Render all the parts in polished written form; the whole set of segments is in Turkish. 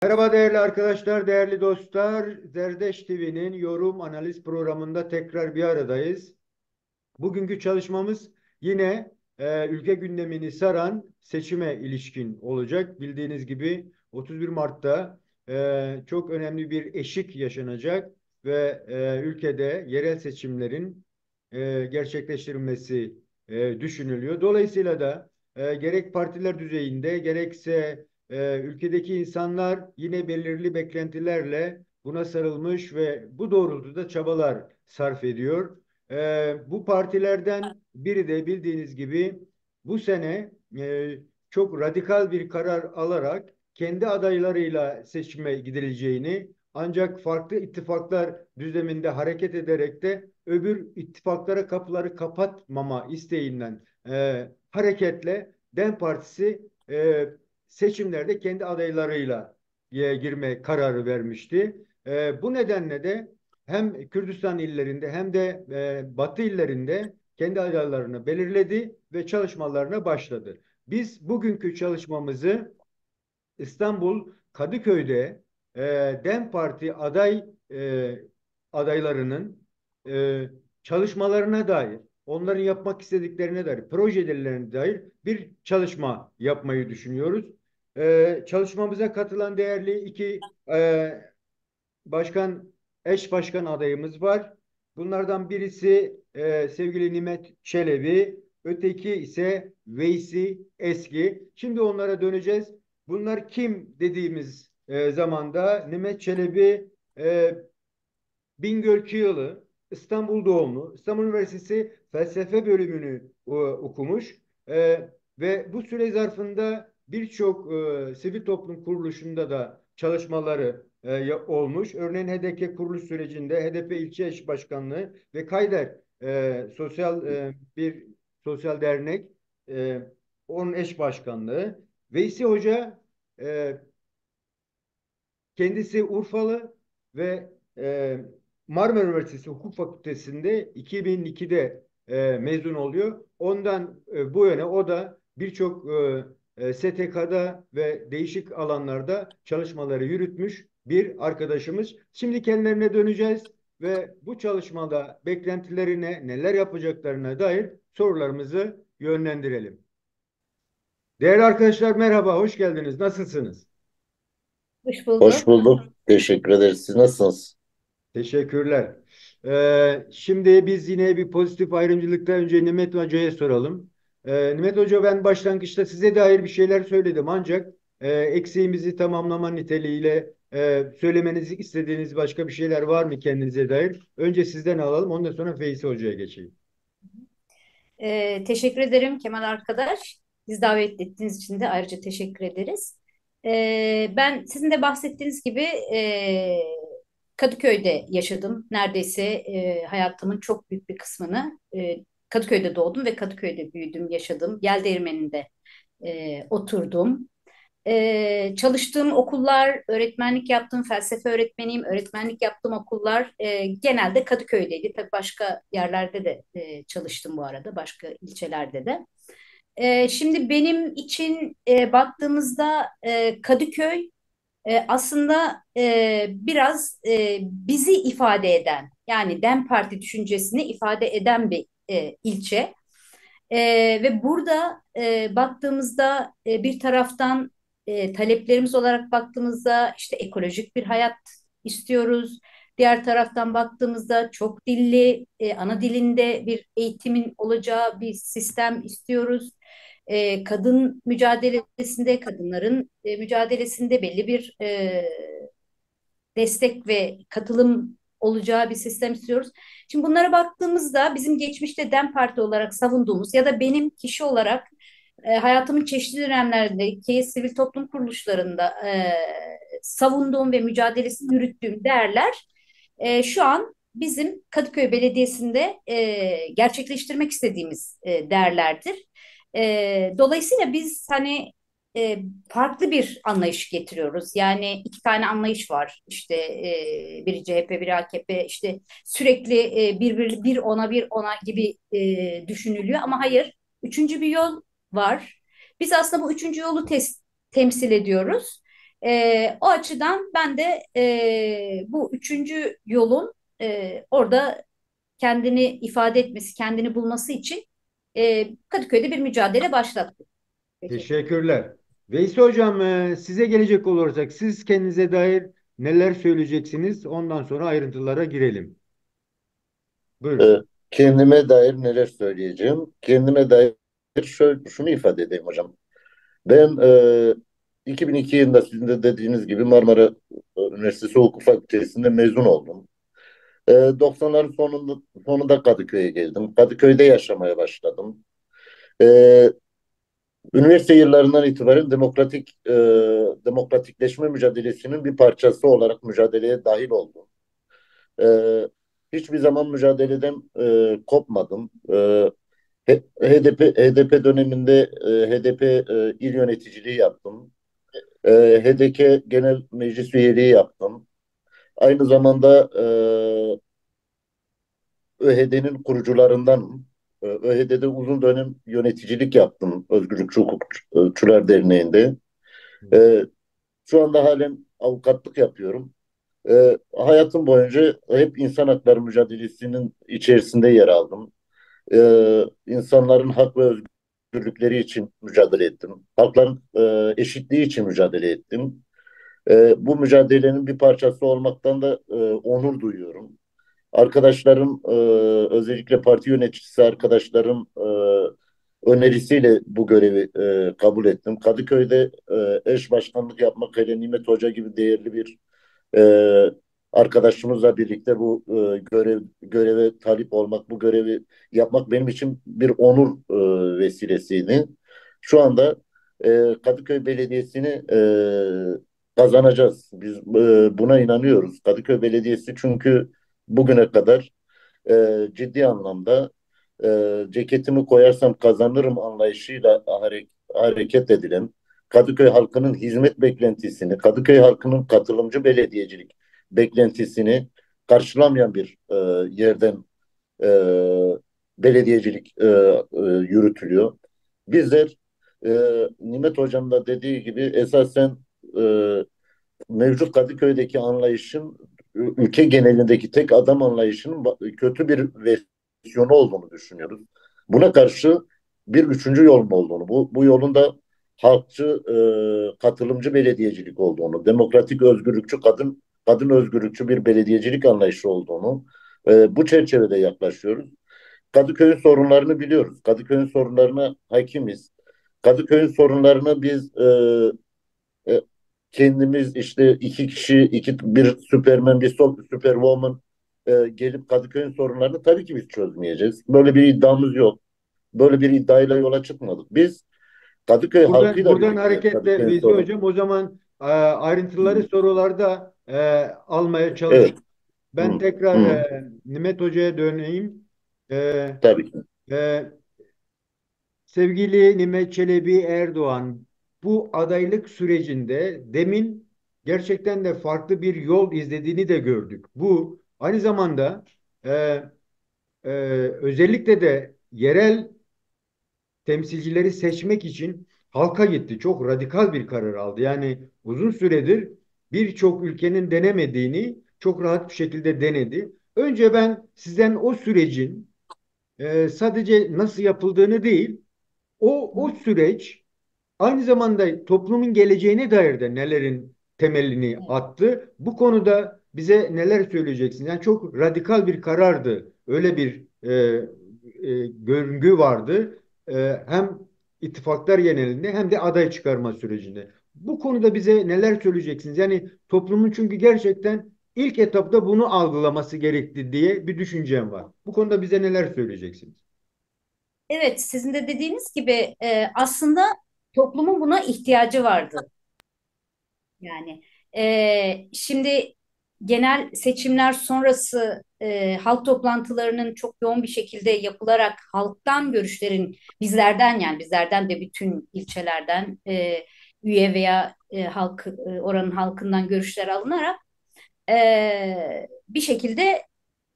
Merhaba değerli arkadaşlar, değerli dostlar. Zerdeş TV'nin yorum analiz programında tekrar bir aradayız. Bugünkü çalışmamız yine ülke gündemini saran seçime ilişkin olacak. Bildiğiniz gibi 31 Mart'ta çok önemli bir eşik yaşanacak ve ülkede yerel seçimlerin gerçekleştirilmesi düşünülüyor. Dolayısıyla da gerek partiler düzeyinde gerekse ülkedeki insanlar yine belirli beklentilerle buna sarılmış ve bu doğrultuda çabalar sarf ediyor. Bu partilerden biri de bildiğiniz gibi bu sene çok radikal bir karar alarak kendi adaylarıyla seçime gidileceğini ancak farklı ittifaklar düzleminde hareket ederek de öbür ittifaklara kapıları kapatmama isteğinden hareketle DEM Partisi seçimlerde kendi adaylarıyla girme kararı vermişti. Bu nedenle de hem Kürdistan illerinde hem de Batı illerinde kendi adaylarını belirledi ve çalışmalarına başladı. Biz bugünkü çalışmamızı İstanbul Kadıköy'de e, DEM Parti adaylarının e, çalışmalarına dair, onların yapmak istediklerine dair, projelerine dair bir çalışma yapmayı düşünüyoruz. Çalışmamıza katılan değerli iki başkan, eş başkan adayımız var. Bunlardan birisi sevgili Nimet Çelebi, öteki ise Veysi Eski. Şimdi onlara döneceğiz. Bunlar kim dediğimiz zamanda Nimet Çelebi Bingöl Kıyılı, İstanbul doğumlu, İstanbul Üniversitesi felsefe bölümünü okumuş ve bu süre zarfında birçok sivil toplum kuruluşunda da çalışmaları olmuş. Örneğin HDP kuruluş sürecinde HDP ilçe eş başkanlığı ve Kayder bir sosyal dernek e, onun eş başkanlığı. Veysi Hoca e, kendisi Urfalı ve Marmara Üniversitesi Hukuk Fakültesi'nde 2002'de mezun oluyor. Ondan bu yana o da birçok STK'da ve değişik alanlarda çalışmaları yürütmüş bir arkadaşımız. Şimdi kendilerine döneceğiz ve bu çalışmada beklentilerine, neler yapacaklarına dair sorularımızı yönlendirelim. Değerli arkadaşlar merhaba, hoş geldiniz. Nasılsınız? Hoş Hoş bulduk. bulduk. Teşekkür ederiz. Siz nasılsınız? Teşekkürler. Şimdi biz yine bir pozitif ayrımcılıkta önce Nimet Hoca'ya soralım. Nimet Hoca ben başlangıçta size dair bir şeyler söyledim ancak eksiğimizi tamamlama niteliğiyle söylemenizi istediğiniz başka bir şeyler var mı kendinize dair? Önce sizden alalım ondan sonra Feyzi Hoca'ya geçeyim. Teşekkür ederim Kemal arkadaş. Biz davet ettiğiniz için de ayrıca teşekkür ederiz. Ben sizin de bahsettiğiniz gibi Kadıköy'de yaşadım. Neredeyse hayatımın çok büyük bir kısmını Kadıköy'de doğdum ve Kadıköy'de büyüdüm, yaşadım. Yeldeğirmeni'nde oturdum. Çalıştığım okullar, öğretmenlik yaptığım felsefe öğretmeniyim, öğretmenlik yaptığım okullar genelde Kadıköy'deydi. Tabii başka yerlerde de çalıştım bu arada, başka ilçelerde de. Şimdi benim için baktığımızda Kadıköy aslında biraz bizi ifade eden, yani DEM Parti düşüncesini ifade eden bir ilçe. Ve burada baktığımızda bir taraftan taleplerimiz olarak baktığımızda işte ekolojik bir hayat istiyoruz. Diğer taraftan baktığımızda çok dilli, ana dilinde bir eğitimin olacağı bir sistem istiyoruz. Kadın mücadelesinde, kadınların mücadelesinde belli bir destek ve katılım olacağı bir sistem istiyoruz. Şimdi bunlara baktığımızda bizim geçmişte DEM Parti olarak savunduğumuz ya da benim kişi olarak hayatımın çeşitli dönemlerindeki sivil toplum kuruluşlarında savunduğum ve mücadelesini yürüttüğüm değerler şu an bizim Kadıköy Belediyesi'nde gerçekleştirmek istediğimiz değerlerdir. Dolayısıyla biz hani e, farklı bir anlayış getiriyoruz. Yani iki tane anlayış var. İşte biri CHP, biri AKP. İşte sürekli bir ona bir ona gibi düşünülüyor. Ama hayır, üçüncü bir yol var. Biz aslında bu üçüncü yolu temsil ediyoruz. O açıdan ben de bu üçüncü yolun orada kendini ifade etmesi, kendini bulması için Kadıköy'de bir mücadele başlattı. Peki. Teşekkürler. Veysi Hocam, size gelecek olursak siz kendinize dair neler söyleyeceksiniz? Ondan sonra ayrıntılara girelim. Ee, Buyurun. Kendime dair neler söyleyeceğim? Kendime dair şunu ifade edeyim hocam. Ben 2002 yılında sizin de dediğiniz gibi Marmara Üniversitesi Hukuk Fakültesi'nde mezun oldum. 90'ların sonunda Kadıköy'e geldim. Kadıköy'de yaşamaya başladım. Ee, Üniversite yıllarından itibaren demokratikleşme mücadelesinin bir parçası olarak mücadeleye dahil oldum. Ee, Hiçbir zaman mücadeleden kopmadım. HDP döneminde HDP il yöneticiliği yaptım. HDP Genel Meclis üyeliği yaptım. Aynı zamanda ÖHD'nin kurucularındanım. ÖHD'de uzun dönem yöneticilik yaptım Özgürlükçü Hukukçular Derneği'nde. Ee, Şu anda halen avukatlık yapıyorum. Hayatım boyunca hep insan hakları mücadelesinin içerisinde yer aldım. İnsanların hak ve özgürlükleri için mücadele ettim. Halkların eşitliği için mücadele ettim. Bu mücadelenin bir parçası olmaktan da onur duyuyorum. Arkadaşlarım, özellikle parti yöneticisi arkadaşlarım önerisiyle bu görevi kabul ettim. Kadıköy'de eş başkanlık yapmak hele Nimet Hoca gibi değerli bir e, arkadaşımızla birlikte bu göreve talip olmak, bu görevi yapmak benim için bir onur vesilesiydi. Şu anda Kadıköy Belediyesi'ni kazanacağız. Biz buna inanıyoruz. Kadıköy Belediyesi çünkü bugüne kadar ciddi anlamda ceketimi koyarsam kazanırım anlayışıyla hareket edilen, Kadıköy halkının hizmet beklentisini, Kadıköy halkının katılımcı belediyecilik beklentisini karşılamayan bir yerden e, belediyecilik yürütülüyor. Bizler Nimet Hocam da dediği gibi esasen e, mevcut Kadıköy'deki anlayışın ülke genelindeki tek adam anlayışının kötü bir versiyonu olduğunu düşünüyoruz. Buna karşı bir üçüncü yol mu olduğunu, bu yolun da halkçı, katılımcı belediyecilik olduğunu, demokratik, özgürlükçü, kadın özgürlükçü bir belediyecilik anlayışı olduğunu bu çerçevede yaklaşıyoruz. Kadıköy'ün sorunlarını biliyoruz. Kadıköy'ün sorunlarına hakimiz. Kadıköy'ün sorunlarını biz e, kendimiz işte iki kişi, bir Superman, bir Superwoman gelip Kadıköy'ün sorunlarını tabii ki biz çözmeyeceğiz. Böyle bir iddiamız yok. Böyle bir iddiayla yola çıkmadık. Biz Kadıköy halkıyla Buradan birlikte hareketle Kadıköy'ün Veysi sorun. Hocam, o zaman ayrıntıları sorularda almaya Evet. çalışalım. Ben Hı, tekrar hı, Nimet Hoca'ya döneyim. E, tabii ki. e, Sevgili Nimet Çelebi Erdoğan, bu adaylık sürecinde demin gerçekten de farklı bir yol izlediğini de gördük. Bu aynı zamanda e, e, özellikle de yerel temsilcileri seçmek için halka gitti. Çok radikal bir karar aldı. Yani uzun süredir birçok ülkenin denemediğini çok rahat bir şekilde denedi. Önce ben sizden o sürecin sadece nasıl yapıldığını değil, o süreç aynı zamanda toplumun geleceğine dair de nelerin temelini attı. Bu konuda bize neler söyleyeceksin? Yani çok radikal bir karardı. Öyle bir görüngü vardı. Hem ittifaklar genelinde hem de aday çıkarma sürecinde. Bu konuda bize neler söyleyeceksiniz? Yani toplumun çünkü gerçekten ilk etapta bunu algılaması gerekti diye bir düşüncem var. Bu konuda bize neler söyleyeceksiniz? Evet, sizin de dediğiniz gibi aslında toplumun buna ihtiyacı vardı. Yani şimdi genel seçimler sonrası halk toplantılarının çok yoğun bir şekilde yapılarak halktan görüşlerin bizlerden, yani bizlerden de bütün ilçelerden üye veya oranın halkından görüşler alınarak bir şekilde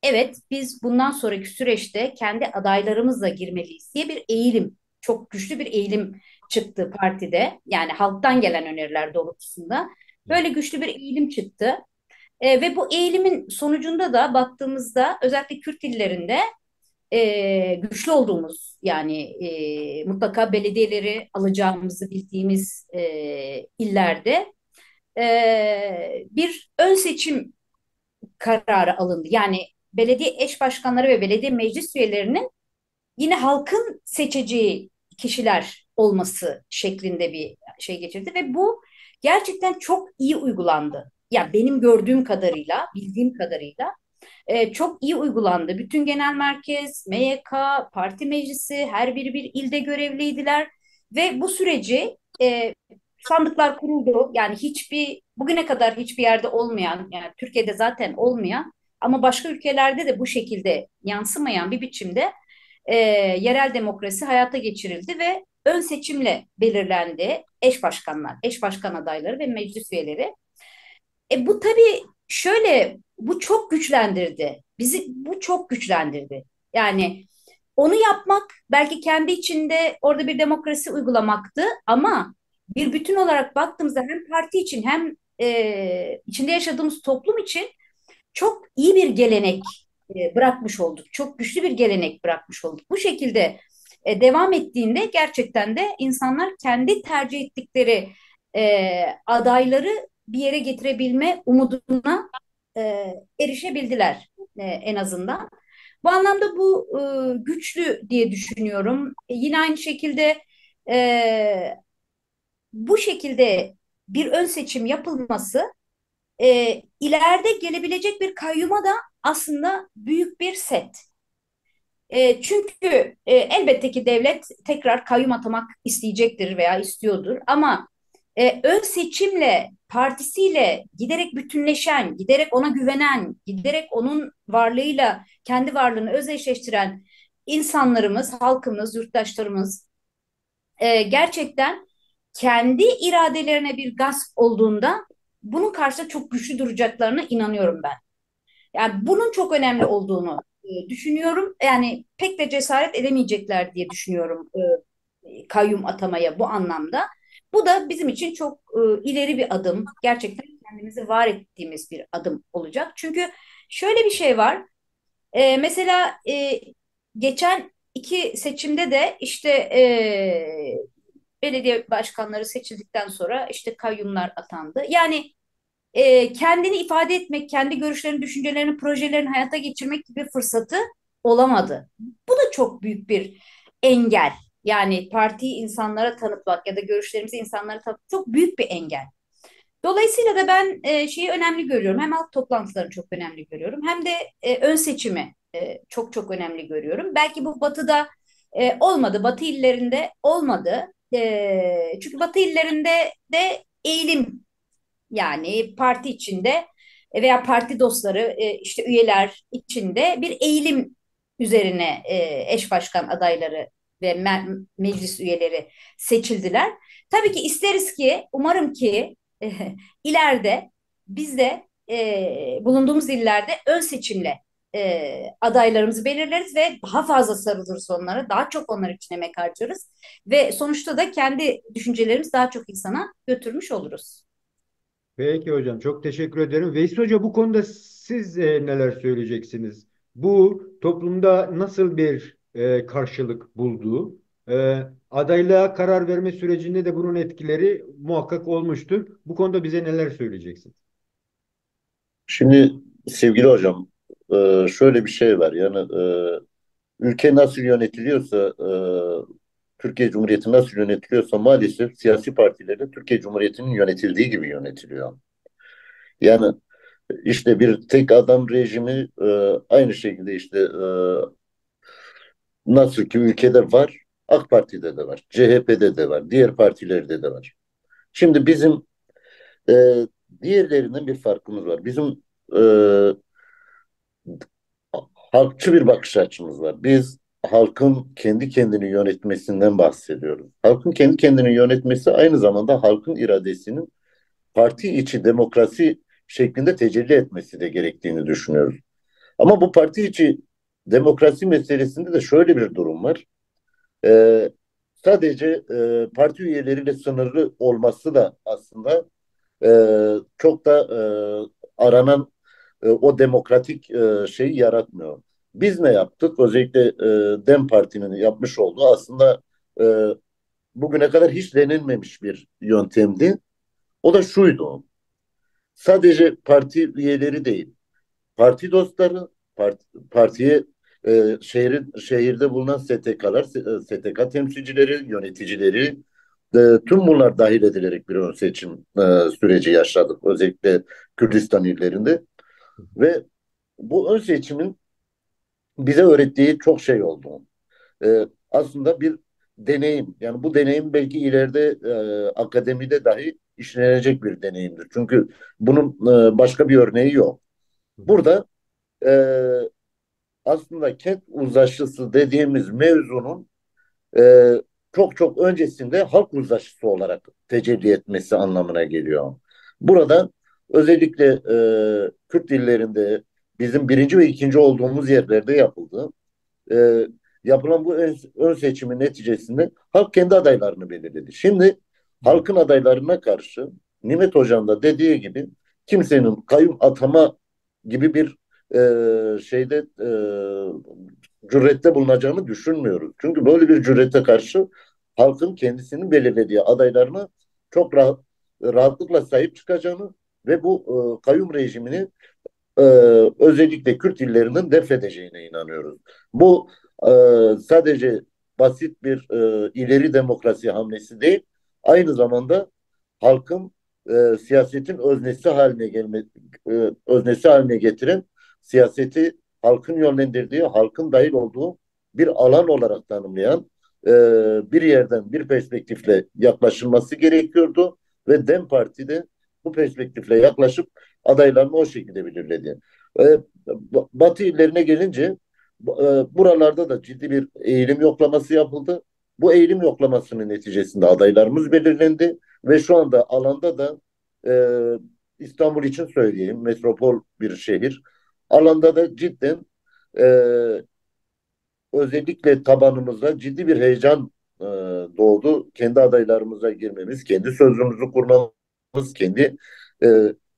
evet biz bundan sonraki süreçte kendi adaylarımızla girmeliyiz diye bir eğilim, çok güçlü bir eğilim çıktı partide. Yani halktan gelen öneriler doğrultusunda. Evet. Böyle güçlü bir eğilim çıktı. Ve bu eğilimin sonucunda da baktığımızda özellikle Kürt illerinde güçlü olduğumuz yani mutlaka belediyeleri alacağımızı bildiğimiz illerde bir ön seçim kararı alındı. Yani belediye eş başkanları ve belediye meclis üyelerinin yine halkın seçeceği kişiler olması şeklinde bir şey geçirdi ve bu gerçekten çok iyi uygulandı. Ya benim gördüğüm kadarıyla, bildiğim kadarıyla çok iyi uygulandı. Bütün genel merkez, MYK, parti meclisi her biri bir ilde görevliydiler ve bu süreci sandıklar kuruldu. Yani bugüne kadar hiçbir yerde olmayan, yani Türkiye'de zaten olmayan ama başka ülkelerde de bu şekilde yansımayan bir biçimde yerel demokrasi hayata geçirildi ve ön seçimle belirlendi eş başkanlar, eş başkan adayları ve meclis üyeleri. Bu tabii şöyle, bu çok güçlendirdi. Bu çok güçlendirdi. Yani onu yapmak belki kendi içinde orada bir demokrasi uygulamaktı ama bir bütün olarak baktığımızda hem parti için hem içinde yaşadığımız toplum için çok iyi bir gelenek bırakmış olduk. Çok güçlü bir gelenek bırakmış olduk. Bu şekilde devam ettiğinde gerçekten de insanlar kendi tercih ettikleri adayları bir yere getirebilme umuduna erişebildiler en azından. Bu anlamda bu güçlü diye düşünüyorum. Yine aynı şekilde e, bu şekilde bir ön seçim yapılması ileride gelebilecek bir kayyuma da aslında büyük bir set. Çünkü elbette ki devlet tekrar kayyum atamak isteyecektir veya istiyordur ama ön seçimle partisiyle giderek bütünleşen, giderek ona güvenen, giderek onun varlığıyla kendi varlığını özdeşleştiren insanlarımız, halkımız, yurttaşlarımız gerçekten kendi iradelerine bir gasp olduğunda bunun karşısında çok güçlü duracaklarına inanıyorum ben. Yani bunun çok önemli olduğunu düşünüyorum. Yani pek de cesaret edemeyecekler diye düşünüyorum kayyum atamaya bu anlamda. Bu da bizim için çok ileri bir adım. Gerçekten kendimizi var ettiğimiz bir adım olacak. Çünkü şöyle bir şey var. Mesela geçen iki seçimde de işte belediye başkanları seçildikten sonra işte kayyumlar atandı. Yani kendini ifade etmek, kendi görüşlerini, düşüncelerini, projelerini hayata geçirmek gibi fırsatı olamadı. Bu da çok büyük bir engel. Yani partiyi insanlara tanıtmak ya da görüşlerimizi insanlara tanıtmak çok büyük bir engel. Dolayısıyla da ben şeyi önemli görüyorum. Hem halk toplantılarını çok önemli görüyorum. Hem de ön seçimi çok çok önemli görüyorum. Belki bu Batı'da olmadı. Batı illerinde olmadı. Çünkü Batı illerinde de eğilim yani parti içinde veya parti dostları işte üyeler içinde bir eğilim üzerine eş başkan adayları ve meclis üyeleri seçildiler. Tabii ki isteriz ki umarım ki ileride biz de bulunduğumuz illerde ön seçimle adaylarımızı belirleriz ve daha fazla sarılırız onlara, daha çok onlar için emek harcarız ve sonuçta da kendi düşüncelerimizi daha çok insana götürmüş oluruz. Peki hocam, çok teşekkür ederim. Veys Hoca, bu konuda siz neler söyleyeceksiniz? Bu toplumda nasıl bir karşılık buldu? Adaylığa karar verme sürecinde de bunun etkileri muhakkak olmuştur. Bu konuda bize neler söyleyeceksiniz? Şimdi sevgili hocam, şöyle bir şey var. Yani ülke nasıl yönetiliyorsa, Türkiye Cumhuriyeti nasıl yönetiliyorsa maalesef siyasi partilerin Türkiye Cumhuriyeti'nin yönetildiği gibi yönetiliyor. Yani işte bir tek adam rejimi aynı şekilde işte nasıl ki ülkede var, AK Parti'de de var, CHP'de de var, diğer partilerde de var. Şimdi bizim e, diğerlerinden bir farkımız var. Bizim e, halkçı bir bakış açımız var. Biz halkın kendi kendini yönetmesinden bahsediyoruz. Halkın kendi kendini yönetmesi aynı zamanda halkın iradesinin parti içi demokrasi şeklinde tecelli etmesi de gerektiğini düşünüyoruz. Ama bu parti içi demokrasi meselesinde de şöyle bir durum var. Sadece parti üyeleriyle sınırlı olması da aslında çok da aranan o demokratik şeyi yaratmıyor. Biz ne yaptık? Özellikle DEM Parti'nin yapmış olduğu aslında e, bugüne kadar hiç denenmemiş bir yöntemdi. O da şuydu. Sadece parti üyeleri değil, parti dostları, partiye şehirde bulunan STK'lar, STK temsilcileri, yöneticileri, tüm bunlar dahil edilerek bir ön seçim süreci yaşadık. Özellikle Kürdistan illerinde ve bu ön seçimin bize öğrettiği çok şey oldu. Aslında bir deneyim. Yani bu deneyim belki ileride akademide dahi işlenecek bir deneyimdir. Çünkü bunun başka bir örneği yok. Burada e, aslında kent uzlaşısı dediğimiz mevzunun e, çok çok öncesinde halk uzlaşısı olarak tecelli etmesi anlamına geliyor. Burada özellikle Kürt dillerinde bizim birinci ve ikinci olduğumuz yerlerde yapıldı. E, Yapılan bu ön seçimin neticesinde halk kendi adaylarını belirledi. Şimdi Evet. halkın adaylarına karşı Nimet Hocam da dediği gibi kimsenin kayyum atama gibi bir şeyde cürette bulunacağını düşünmüyoruz. Çünkü böyle bir cürete karşı halkın kendisinin belirlediği adaylarına çok rahatlıkla sahip çıkacağını ve bu kayyum rejimini e, özellikle Kürt illerinin def edeceğine inanıyoruz. Bu e, sadece basit bir ileri demokrasi hamlesi değil, aynı zamanda halkın siyasetin öznesi haline getiren siyaseti halkın yönlendirdiği, halkın dahil olduğu bir alan olarak tanımlayan e, bir yerden bir perspektifle yaklaşılması gerekiyordu ve DEM Parti de bu perspektifle yaklaşıp adaylarını o şekilde belirledi. E, Batı illerine gelince buralarda da ciddi bir eğilim yoklaması yapıldı. Bu eğilim yoklamasının neticesinde adaylarımız belirlendi ve şu anda alanda da e, İstanbul için söyleyeyim, metropol bir şehir. Alanda da cidden e, özellikle tabanımızda ciddi bir heyecan doğdu. Kendi adaylarımıza girmemiz, kendi sözümüzü kurmamız, kendi e,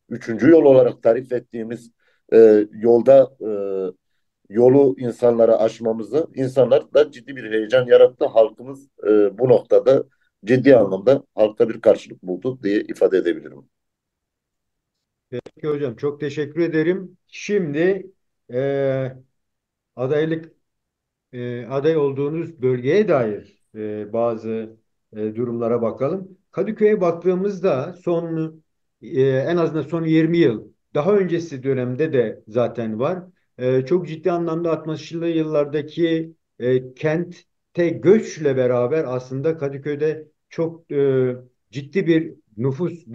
üçüncü yol olarak tarif ettiğimiz yolda yolu insanlara aşmamızı insanlar da ciddi bir heyecan yarattı. Halkımız bu noktada ciddi anlamda halkta bir karşılık buldu diye ifade edebilirim. Peki hocam, çok teşekkür ederim. Şimdi e, adaylık aday olduğunuz bölgeye dair bazı durumlara bakalım. Kadıköy'e baktığımızda en azından son 20 yıl, daha öncesi dönemde de zaten var. Çok ciddi anlamda 60'lı yıllardaki kente göçle beraber aslında Kadıköy'de çok ciddi bir nüfus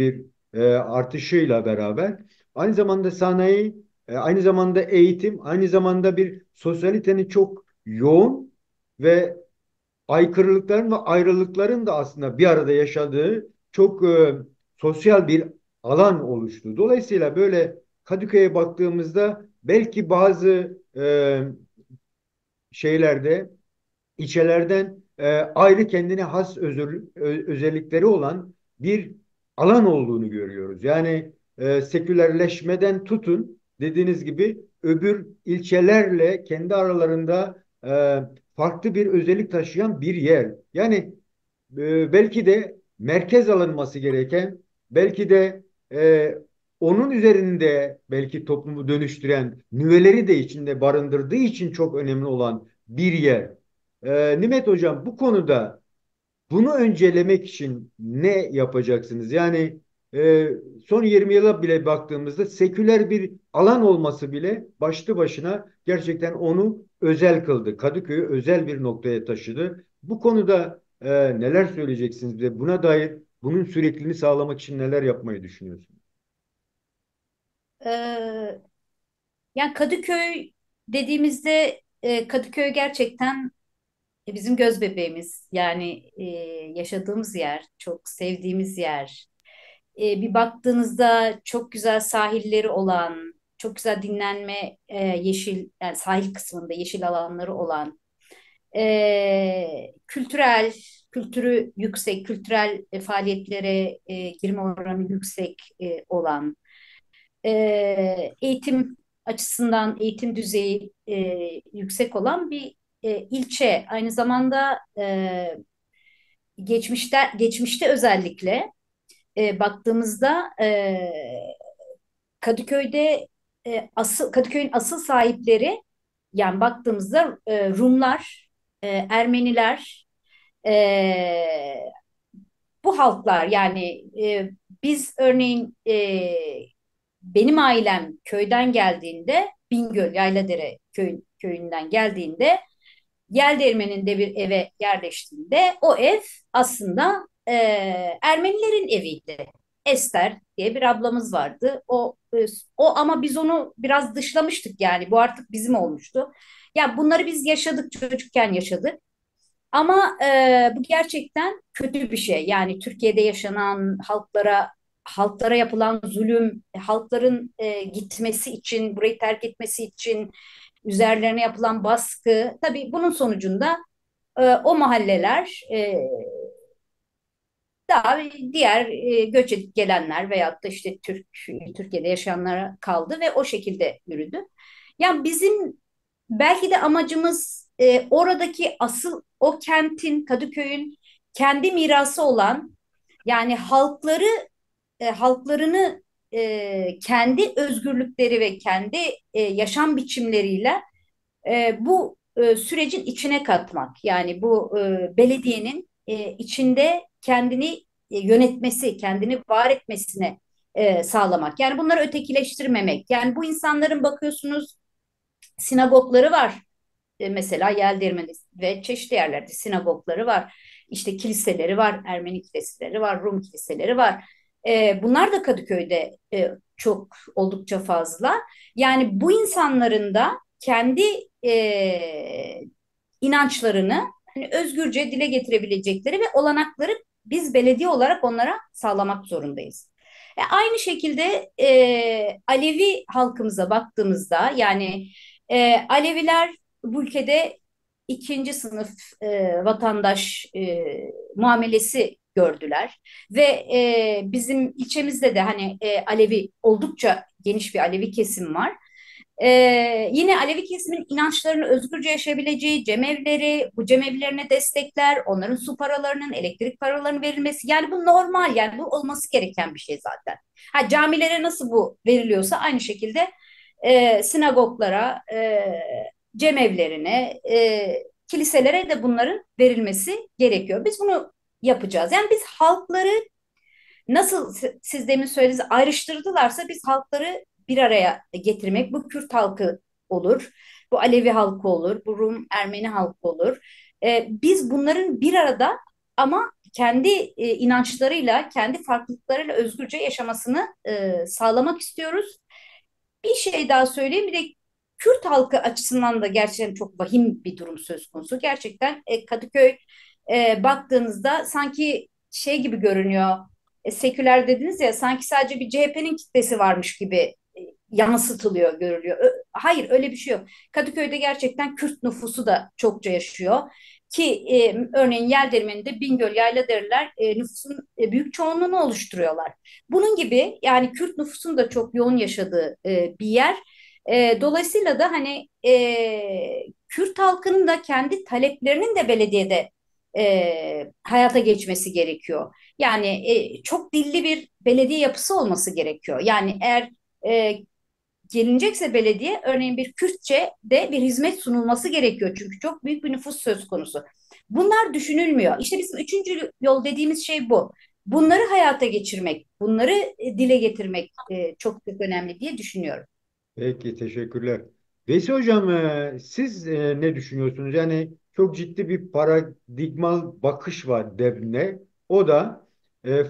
artışıyla beraber aynı zamanda sanayi, aynı zamanda eğitim, aynı zamanda bir sosyalitenin çok yoğun ve aykırılıkların ve ayrılıkların da aslında bir arada yaşadığı çok sosyal bir alan oluştu. Dolayısıyla böyle Kadıköy'e baktığımızda belki bazı şeylerde ilçelerden ayrı kendine has özellikleri olan bir alan olduğunu görüyoruz. Yani sekülerleşmeden tutun dediğiniz gibi öbür ilçelerle kendi aralarında farklı bir özellik taşıyan bir yer. Yani belki de merkez alınması gereken, belki de e, onun üzerinde belki toplumu dönüştüren nüveleri de içinde barındırdığı için çok önemli olan bir yer. Nimet Hocam, bu konuda bunu öncelemek için ne yapacaksınız? Yani e, son 20 yıla bile baktığımızda seküler bir alan olması bile başlı başına gerçekten onu özel kıldı. Kadıköy'ü özel bir noktaya taşıdı. Bu konuda neler söyleyeceksiniz bize? Buna dair bunun sürekliliğini sağlamak için neler yapmayı düşünüyorsunuz? Ee, Yani Kadıköy dediğimizde Kadıköy gerçekten bizim göz bebeğimiz. Yani yaşadığımız yer, çok sevdiğimiz yer. Bir baktığınızda çok güzel sahilleri olan, çok güzel dinlenme yeşil, yani sahil kısmında yeşil alanları olan. Kültürel, kültürü yüksek, kültürel faaliyetlere girme oranı yüksek olan, eğitim açısından eğitim düzeyi yüksek olan bir ilçe. Aynı zamanda geçmişte özellikle baktığımızda Kadıköy'de Kadıköy'ün asıl sahipleri, yani baktığımızda Rumlar, Ermeniler, e, bu halklar, yani biz örneğin benim ailem köyden geldiğinde, Bingöl Yayladere köyünden geldiğinde, Yeldermen'inde bir eve yerleştiğinde, o ev aslında Ermenilerin eviydi. Ester diye bir ablamız vardı. O ama biz onu biraz dışlamıştık, yani bu artık bizim olmuştu. Ya bunları biz yaşadık, çocukken yaşadık. Ama bu gerçekten kötü bir şey. Yani Türkiye'de yaşanan halklara yapılan zulüm, halkların gitmesi için, burayı terk etmesi için üzerlerine yapılan baskı. Tabii bunun sonucunda o mahalleler daha diğer göç edip gelenler veyahut da işte Türkiye'de yaşayanlara kaldı ve o şekilde yürüdü. Yani bizim belki de amacımız oradaki asıl o kentin, Kadıköy'ün kendi mirası olan, yani halklarını kendi özgürlükleri ve kendi yaşam biçimleriyle bu sürecin içine katmak. Yani bu belediyenin içinde kendini yönetmesi, kendini var etmesine sağlamak. Yani bunları ötekileştirmemek. Yani bu insanların, bakıyorsunuz, sinagogları var. Mesela Yeldirmeli ve çeşitli yerlerde sinagogları var. İşte kiliseleri var, Ermeni kiliseleri var, Rum kiliseleri var. Bunlar da Kadıköy'de çok oldukça fazla. Yani bu insanların da kendi inançlarını hani özgürce dile getirebilecekleri ve olanakları biz belediye olarak onlara sağlamak zorundayız. Aynı şekilde Alevi halkımıza baktığımızda, yani Aleviler bu ülkede ikinci sınıf vatandaş muamelesi gördüler ve bizim ilçemizde de hani Alevi, oldukça geniş bir Alevi kesim var. Yine Alevi kesimin inançlarını özgürce yaşayabileceği cemevleri, bu cemevlerine destekler, onların su paralarının, elektrik paralarının verilmesi, yani bu normal, yani bu olması gereken bir şey zaten. Ha, camilere nasıl bu veriliyorsa aynı şekilde sinagoglara, cemevlerine, kiliselere de bunların verilmesi gerekiyor. Biz bunu yapacağız. Yani biz halkları, nasıl siz demin söylediğiniz, ayrıştırdılarsa biz halkları bir araya getirmek, bu Kürt halkı olur, bu Alevi halkı olur, bu Rum, Ermeni halkı olur. Biz bunların bir arada ama kendi inançlarıyla, kendi farklılıklarıyla özgürce yaşamasını sağlamak istiyoruz. Bir şey daha söyleyeyim. Bir de Kürt halkı açısından da gerçekten çok vahim bir durum söz konusu. Gerçekten Kadıköy baktığınızda sanki şey gibi görünüyor. Seküler dediniz ya, sanki sadece bir CHP'nin kitlesi varmış gibi yansıtılıyor, görülüyor. Hayır, öyle bir şey yok. Kadıköy'de gerçekten Kürt nüfusu da çokça yaşıyor. Ki örneğin Yeldirmen'de Bingöl Yayladeriler nüfusun büyük çoğunluğunu oluşturuyorlar. Bunun gibi, yani Kürt nüfusun da çok yoğun yaşadığı bir yer. Dolayısıyla da hani Kürt halkının da kendi taleplerinin de belediyede hayata geçmesi gerekiyor. Yani çok dilli bir belediye yapısı olması gerekiyor. Yani eğer e, gelinecekse belediye, örneğin bir Kürtçe de bir hizmet sunulması gerekiyor. Çünkü çok büyük bir nüfus söz konusu. Bunlar düşünülmüyor. İşte bizim üçüncü yol dediğimiz şey bu. Bunları hayata geçirmek, bunları dile getirmek çok çok önemli diye düşünüyorum. Peki, teşekkürler. Veysi Hocam, siz ne düşünüyorsunuz? Yani çok ciddi bir paradigmal bakış var DEV'ne. O da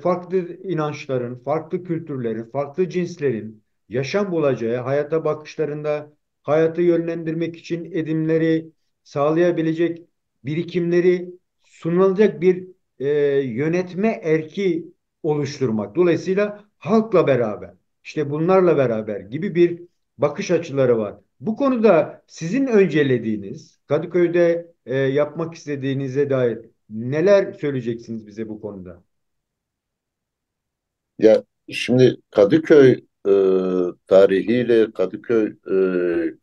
farklı inançların, farklı kültürlerin, farklı cinslerin yaşam bulacağı, hayata bakışlarında hayatı yönlendirmek için edimleri sağlayabilecek birikimleri sunulacak bir yönetme erki oluşturmak. Dolayısıyla halkla beraber, işte bunlarla beraber gibi bir bakış açıları var. Bu konuda sizin öncelediğiniz, Kadıköy'de yapmak istediğinize dair neler söyleyeceksiniz bize bu konuda? Ya şimdi Kadıköy tarihiyle, Kadıköy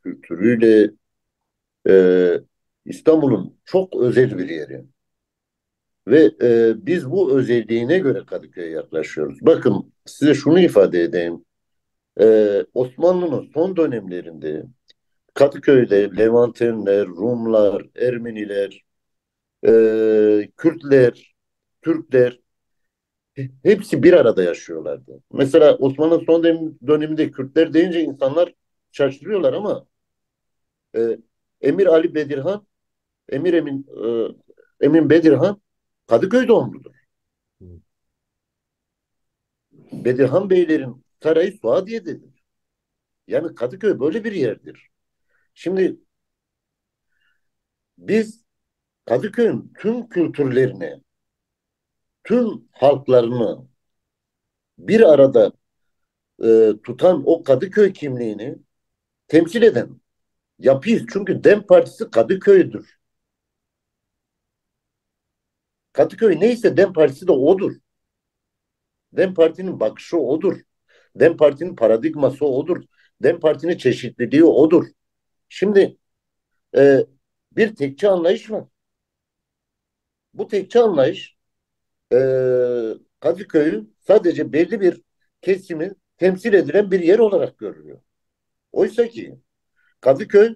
kültürüyle e, İstanbul'un çok özel bir yeri. Ve biz bu özelliğine göre Kadıköy'e yaklaşıyoruz. Bakın size şunu ifade edeyim. Osmanlı'nın son dönemlerinde Kadıköy'de Levantenler, Rumlar, Ermeniler, Kürtler, Türkler hepsi bir arada yaşıyorlardı. Mesela Osmanlı'nın son döneminde Kürtler deyince insanlar şaşırıyorlar ama e, Emir Ali Bedirhan, Emir Emin, Emin Bedirhan Kadıköy doğumludur. Bedirhan Beylerin sarayı Suadiye'dedir. Yani Kadıköy böyle bir yerdir. Şimdi biz Kadıköy'ün tüm kültürlerini, tüm halklarını bir arada tutan o Kadıköy kimliğini temsil eden yapıyız. Çünkü DEM Partisi Kadıköy'dür. Kadıköy neyse DEM Partisi de odur. DEM Parti'nin bakışı odur. DEM Parti'nin paradigması odur. DEM Parti'nin çeşitliliği odur. Şimdi e, bir tekçi anlayış var. Bu tekçi anlayış e, Kadıköy'ü sadece belli bir kesimi temsil edilen bir yer olarak görülüyor. Oysa ki Kadıköy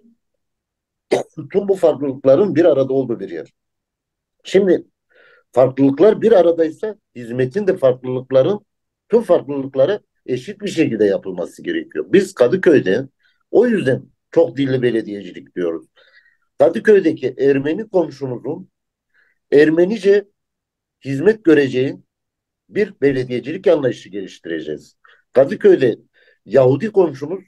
tüm bu farklılıkların bir arada olduğu bir yer. Şimdi farklılıklar bir aradaysa hizmetin de tüm farklılıklara eşit bir şekilde yapılması gerekiyor. Biz Kadıköy'de o yüzden çok dilli belediyecilik diyoruz. Kadıköy'deki Ermeni komşumuzun Ermenice hizmet göreceği bir belediyecilik anlayışı geliştireceğiz. Kadıköy'de Yahudi komşumuz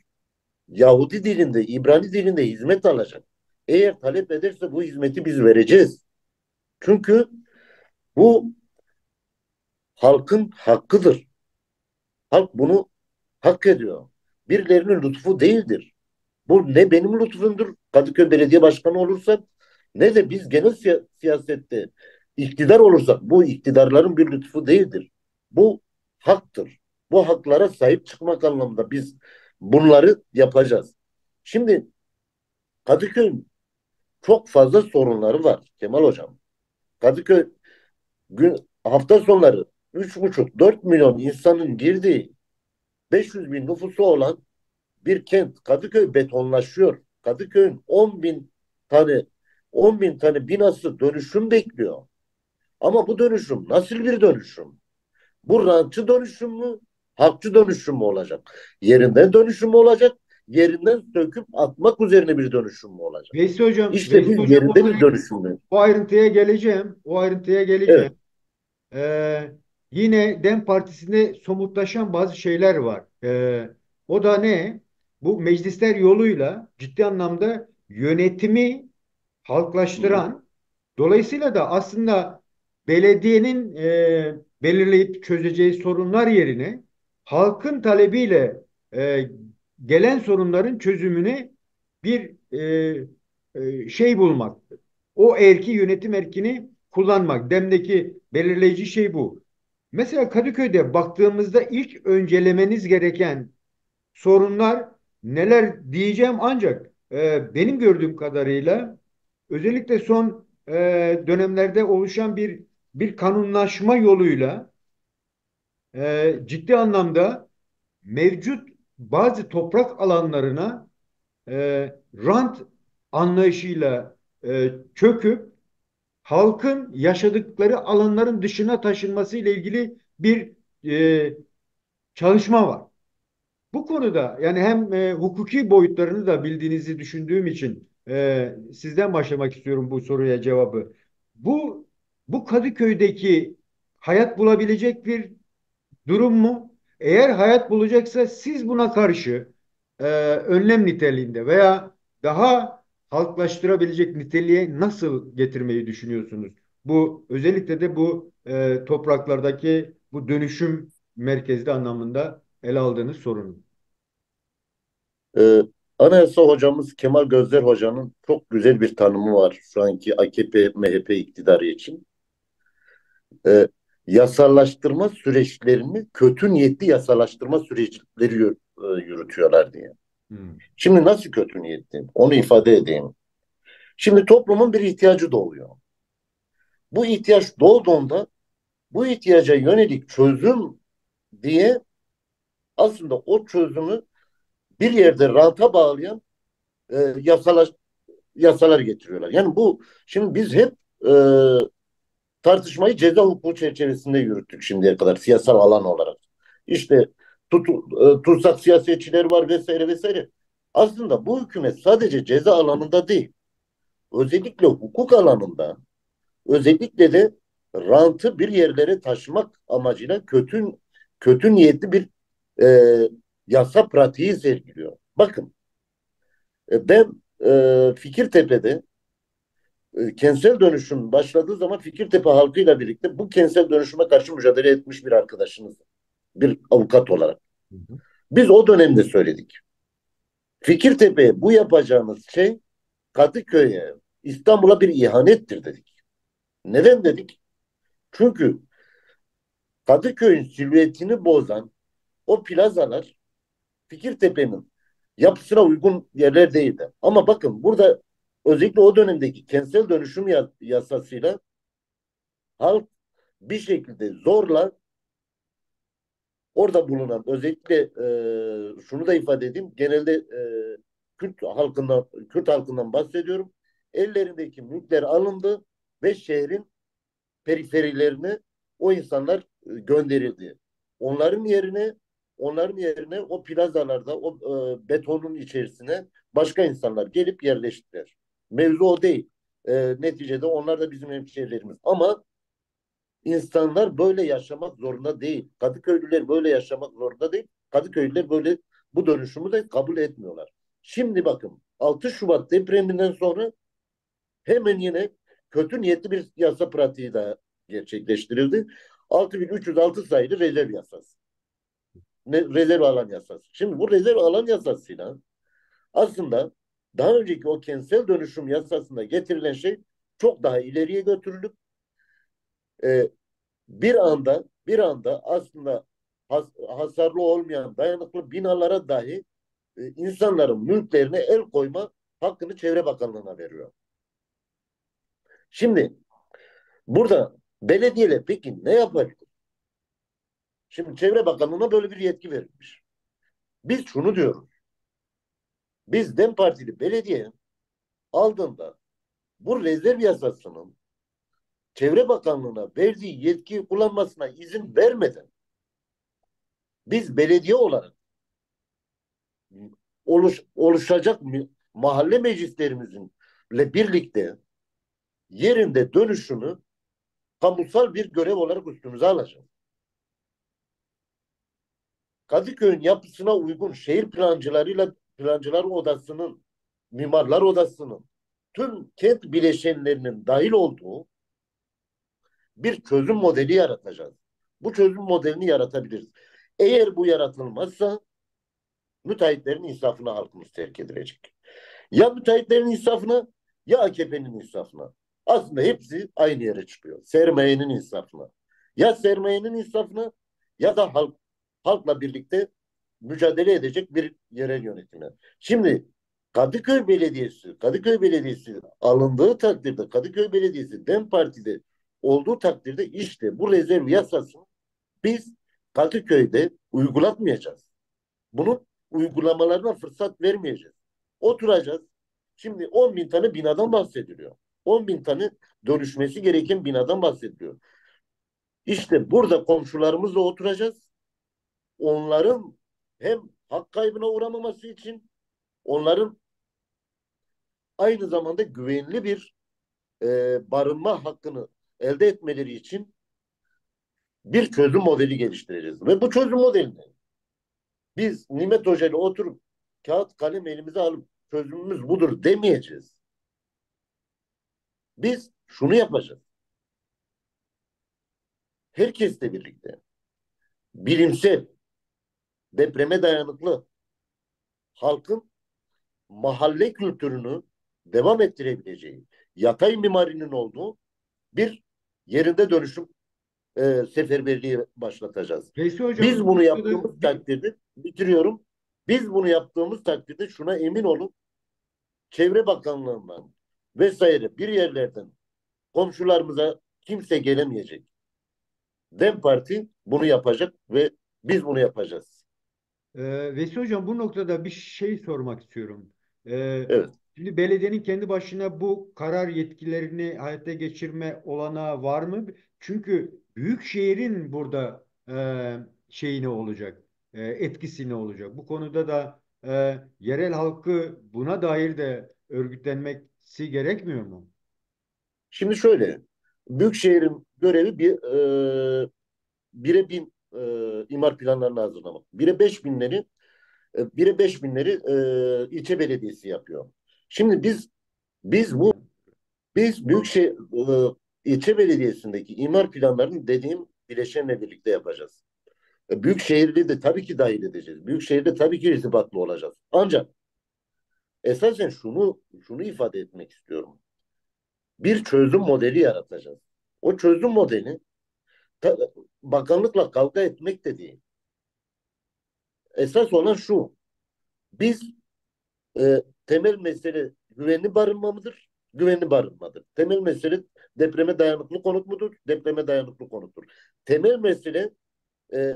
Yahudi dilinde, İbrani dilinde hizmet alacak. Eğer talep ederse bu hizmeti biz vereceğiz. Çünkü bu halkın hakkıdır. Halk bunu hak ediyor. Birilerinin lütfu değildir. Bu ne benim lütfumdur Kadıköy Belediye Başkanı olursam ne de biz genel siyasette iktidar olursak bu iktidarların bir lütfu değildir. Bu haktır. Bu haklara sahip çıkmak anlamında biz bunları yapacağız. Şimdi Kadıköy'ün çok fazla sorunları var Kemal Hocam. Kadıköy hafta sonları 3,5-4 milyon insanın girdiği 500 bin nüfusu olan bir kent. Kadıköy betonlaşıyor. Kadıköy'ün 10 bin tane binası dönüşüm bekliyor. Ama bu dönüşüm nasıl bir dönüşüm? Bu rantçı dönüşüm mü? Halkçı dönüşüm mü olacak? Yerinden dönüşüm mü olacak? Yerinden söküp atmak üzerine bir dönüşüm mü olacak? Veysi Hocam, İşte biz yerinde bir dönüşüm. o ayrıntıya geleceğim. O ayrıntıya geleceğim. Evet. Yine DEM Partisi'nde somutlaşan bazı şeyler var. O da ne? Bu meclisler yoluyla ciddi anlamda yönetimi Hı. halklaştıran, dolayısıyla da aslında belediyenin belirleyip çözeceği sorunlar yerine halkın talebiyle e, gelen sorunların çözümüne bir şey bulmak. O erki yönetim erkini kullanmak. Demdeki belirleyici şey bu. Mesela Kadıköy'de baktığımızda ilk öncelemeniz gereken sorunlar neler diyeceğim, ancak benim gördüğüm kadarıyla özellikle son dönemlerde oluşan bir kanunlaşma yoluyla ciddi anlamda mevcut bazı toprak alanlarına rant anlayışıyla çöküp halkın yaşadıkları alanların dışına taşınması ile ilgili bir e, çalışma var. Bu konuda yani hem hukuki boyutlarını da bildiğinizi düşündüğüm için sizden başlamak istiyorum bu soruya cevabı. Bu bu Kadıköy'deki hayat bulabilecek bir durum mu? Eğer hayat bulacaksa siz buna karşı önlem niteliğinde veya daha halklaştırabilecek niteliğe nasıl getirmeyi düşünüyorsunuz? Bu özellikle de bu topraklardaki bu dönüşüm merkezli anlamında ele aldığınız sorunu. Ee, Anayasa hocamız Kemal Gözler Hoca'nın çok güzel bir tanımı var şu anki AKP-MHP iktidarı için. Ee, Yasallaştırma süreçlerini kötü niyetli yasallaştırma süreçleri yürütüyorlar diye. Hmm. Şimdi nasıl kötü niyetli? Onu ifade edeyim. Şimdi toplumun bir ihtiyacı doğuyor. Bu ihtiyaç doğduğunda bu ihtiyaca yönelik çözüm diye aslında o çözümü bir yerde ranta bağlayan yasalar, yasalar getiriyorlar. Yani bu şimdi biz hep e, tartışmayı ceza hukuku çerçevesinde yürüttük şimdiye kadar siyasal alan olarak. İşte tutsak siyasetçiler var vesaire vesaire. Aslında bu hükümet sadece ceza alanında değil, özellikle hukuk alanında, özellikle de rantı bir yerlere taşımak amacıyla kötü niyetli bir e, yasa pratiği sergiliyor. Bakın ben Fikirtepe'de kentsel dönüşüm başladığı zaman Fikirtepe halkıyla birlikte bu kentsel dönüşüme karşı mücadele etmiş bir arkadaşımız, bir avukat olarak. Hı hı. Biz o dönemde söyledik. Fikirtepe'ye bu yapacağımız şey Kadıköy'e, İstanbul'a bir ihanettir dedik. Neden dedik? Çünkü Kadıköy'ün silüetini bozan o plazalar Fikirtepe'nin yapısına uygun yerler değildi. Ama bakın burada özellikle o dönemdeki kentsel dönüşüm yasasıyla halk bir şekilde zorla orada bulunan özellikle şunu da ifade edeyim. Genelde Kürt halkından bahsediyorum. Ellerindeki mülkler alındı ve şehrin periferilerine o insanlar gönderildi. Onların yerine onların yerine o plazalarda o betonun içerisine başka insanlar gelip yerleştiler. Mevzu o değil. Neticede onlar da bizim hemşehrilerimiz. Ama İnsanlar böyle yaşamak zorunda değil. Kadıköylüler böyle yaşamak zorunda değil. Kadıköylüler böyle bu dönüşümü de kabul etmiyorlar. Şimdi bakın 6 Şubat depreminden sonra hemen yine kötü niyetli bir yasa pratiği daha gerçekleştirildi. 6.306 sayılı rezerv yasası. Rezerv alan yasası. Şimdi bu rezerv alan yasasıyla aslında daha önceki o kentsel dönüşüm yasasında getirilen şey çok daha ileriye götürülüp e, bir anda aslında hasarlı olmayan dayanıklı binalara dahi insanların mülklerine el koyma hakkını Çevre Bakanlığı'na veriyor. Şimdi burada belediyeler peki ne yapabilir? Şimdi Çevre Bakanlığı'na böyle bir yetki verilmiş. Biz şunu diyoruz. Biz DEM Partili belediye aldığında bu rezerv yasasının Çevre Bakanlığı'na verdiği yetkiyi kullanmasına izin vermeden biz belediye olarak oluşacak mahalle meclislerimizle birlikte yerinde dönüşümü kamusal bir görev olarak üstümüze alacağız. Kadıköy'ün yapısına uygun şehir plancılar odasının, mimarlar odasının, tüm kent bileşenlerinin dahil olduğu bir çözüm modeli yaratacağız. Bu çözüm modelini yaratabiliriz. Eğer bu yaratılmazsa müteahhitlerin insafına halkımız terk edilecek. Ya müteahhitlerin insafına ya AKP'nin insafına. Aslında hepsi aynı yere çıkıyor. Sermayenin insafına. Ya sermayenin insafına ya da halkla birlikte mücadele edecek bir yerel yönetime. Şimdi Kadıköy Belediyesi alındığı takdirde, Kadıköy Belediyesi DEM Parti'de olduğu takdirde işte bu rezerv yasasını biz Kadıköy'de uygulatmayacağız. Bunun uygulamalarına fırsat vermeyeceğiz. Oturacağız. Şimdi 10 bin tane binadan bahsediliyor. 10 bin tane dönüşmesi gereken binadan bahsediliyor. İşte burada komşularımızla oturacağız. Onların hem hak kaybına uğramaması için onların aynı zamanda güvenli bir barınma hakkını elde etmeleri için bir çözüm modeli geliştireceğiz. Ve bu çözüm modelini biz Nimet Hoca ile oturup kağıt kalem elimize alıp çözümümüz budur demeyeceğiz. Biz şunu yapacağız. Herkesle birlikte bilimsel, depreme dayanıklı, halkın mahalle kültürünü devam ettirebileceği, yatay mimarinin olduğu bir yerinde dönüşüm seferberliği başlatacağız. Veysi Hocam Biz bu bunu noktada yaptığımız takdirde, bitiriyorum. Biz bunu yaptığımız takdirde şuna emin olun, Çevre Bakanlığı'ndan vesaire bir yerlerden komşularımıza kimse gelemeyecek. DEM Parti bunu yapacak ve biz bunu yapacağız. Vesi Hocam bu noktada bir şey sormak istiyorum. Ee, Evet. Şimdi belediyenin kendi başına bu karar yetkilerini hayata geçirme olanağı var mı? Çünkü büyük şehrin burada şeyi ne olacak, etkisi ne olacak? Bu konuda da yerel halkı buna dair de örgütlenmesi gerekmiyor mu? Şimdi şöyle, Büyükşehir'in görevi bire bin imar planlarını hazırlamak. Bire beş binleri ilçe belediyesi yapıyor. Şimdi biz bu biz Büyükşehir ilçe belediyesindeki imar planlarını dediğim bileşenle birlikte yapacağız. Büyükşehir'i de tabii ki dahil edeceğiz. Büyükşehir'de tabii ki irtibatlı olacağız. Ancak esasen şunu ifade etmek istiyorum. Bir çözüm modeli yaratacağız. O çözüm modeli ta- bakanlıkla kavga etmek de değil. Esas olan şu. Biz temel mesele güvenli barınma mıdır? Güvenli barınmadır. Temel mesele depreme dayanıklı konut mudur? Depreme dayanıklı konuttur. Temel mesele e,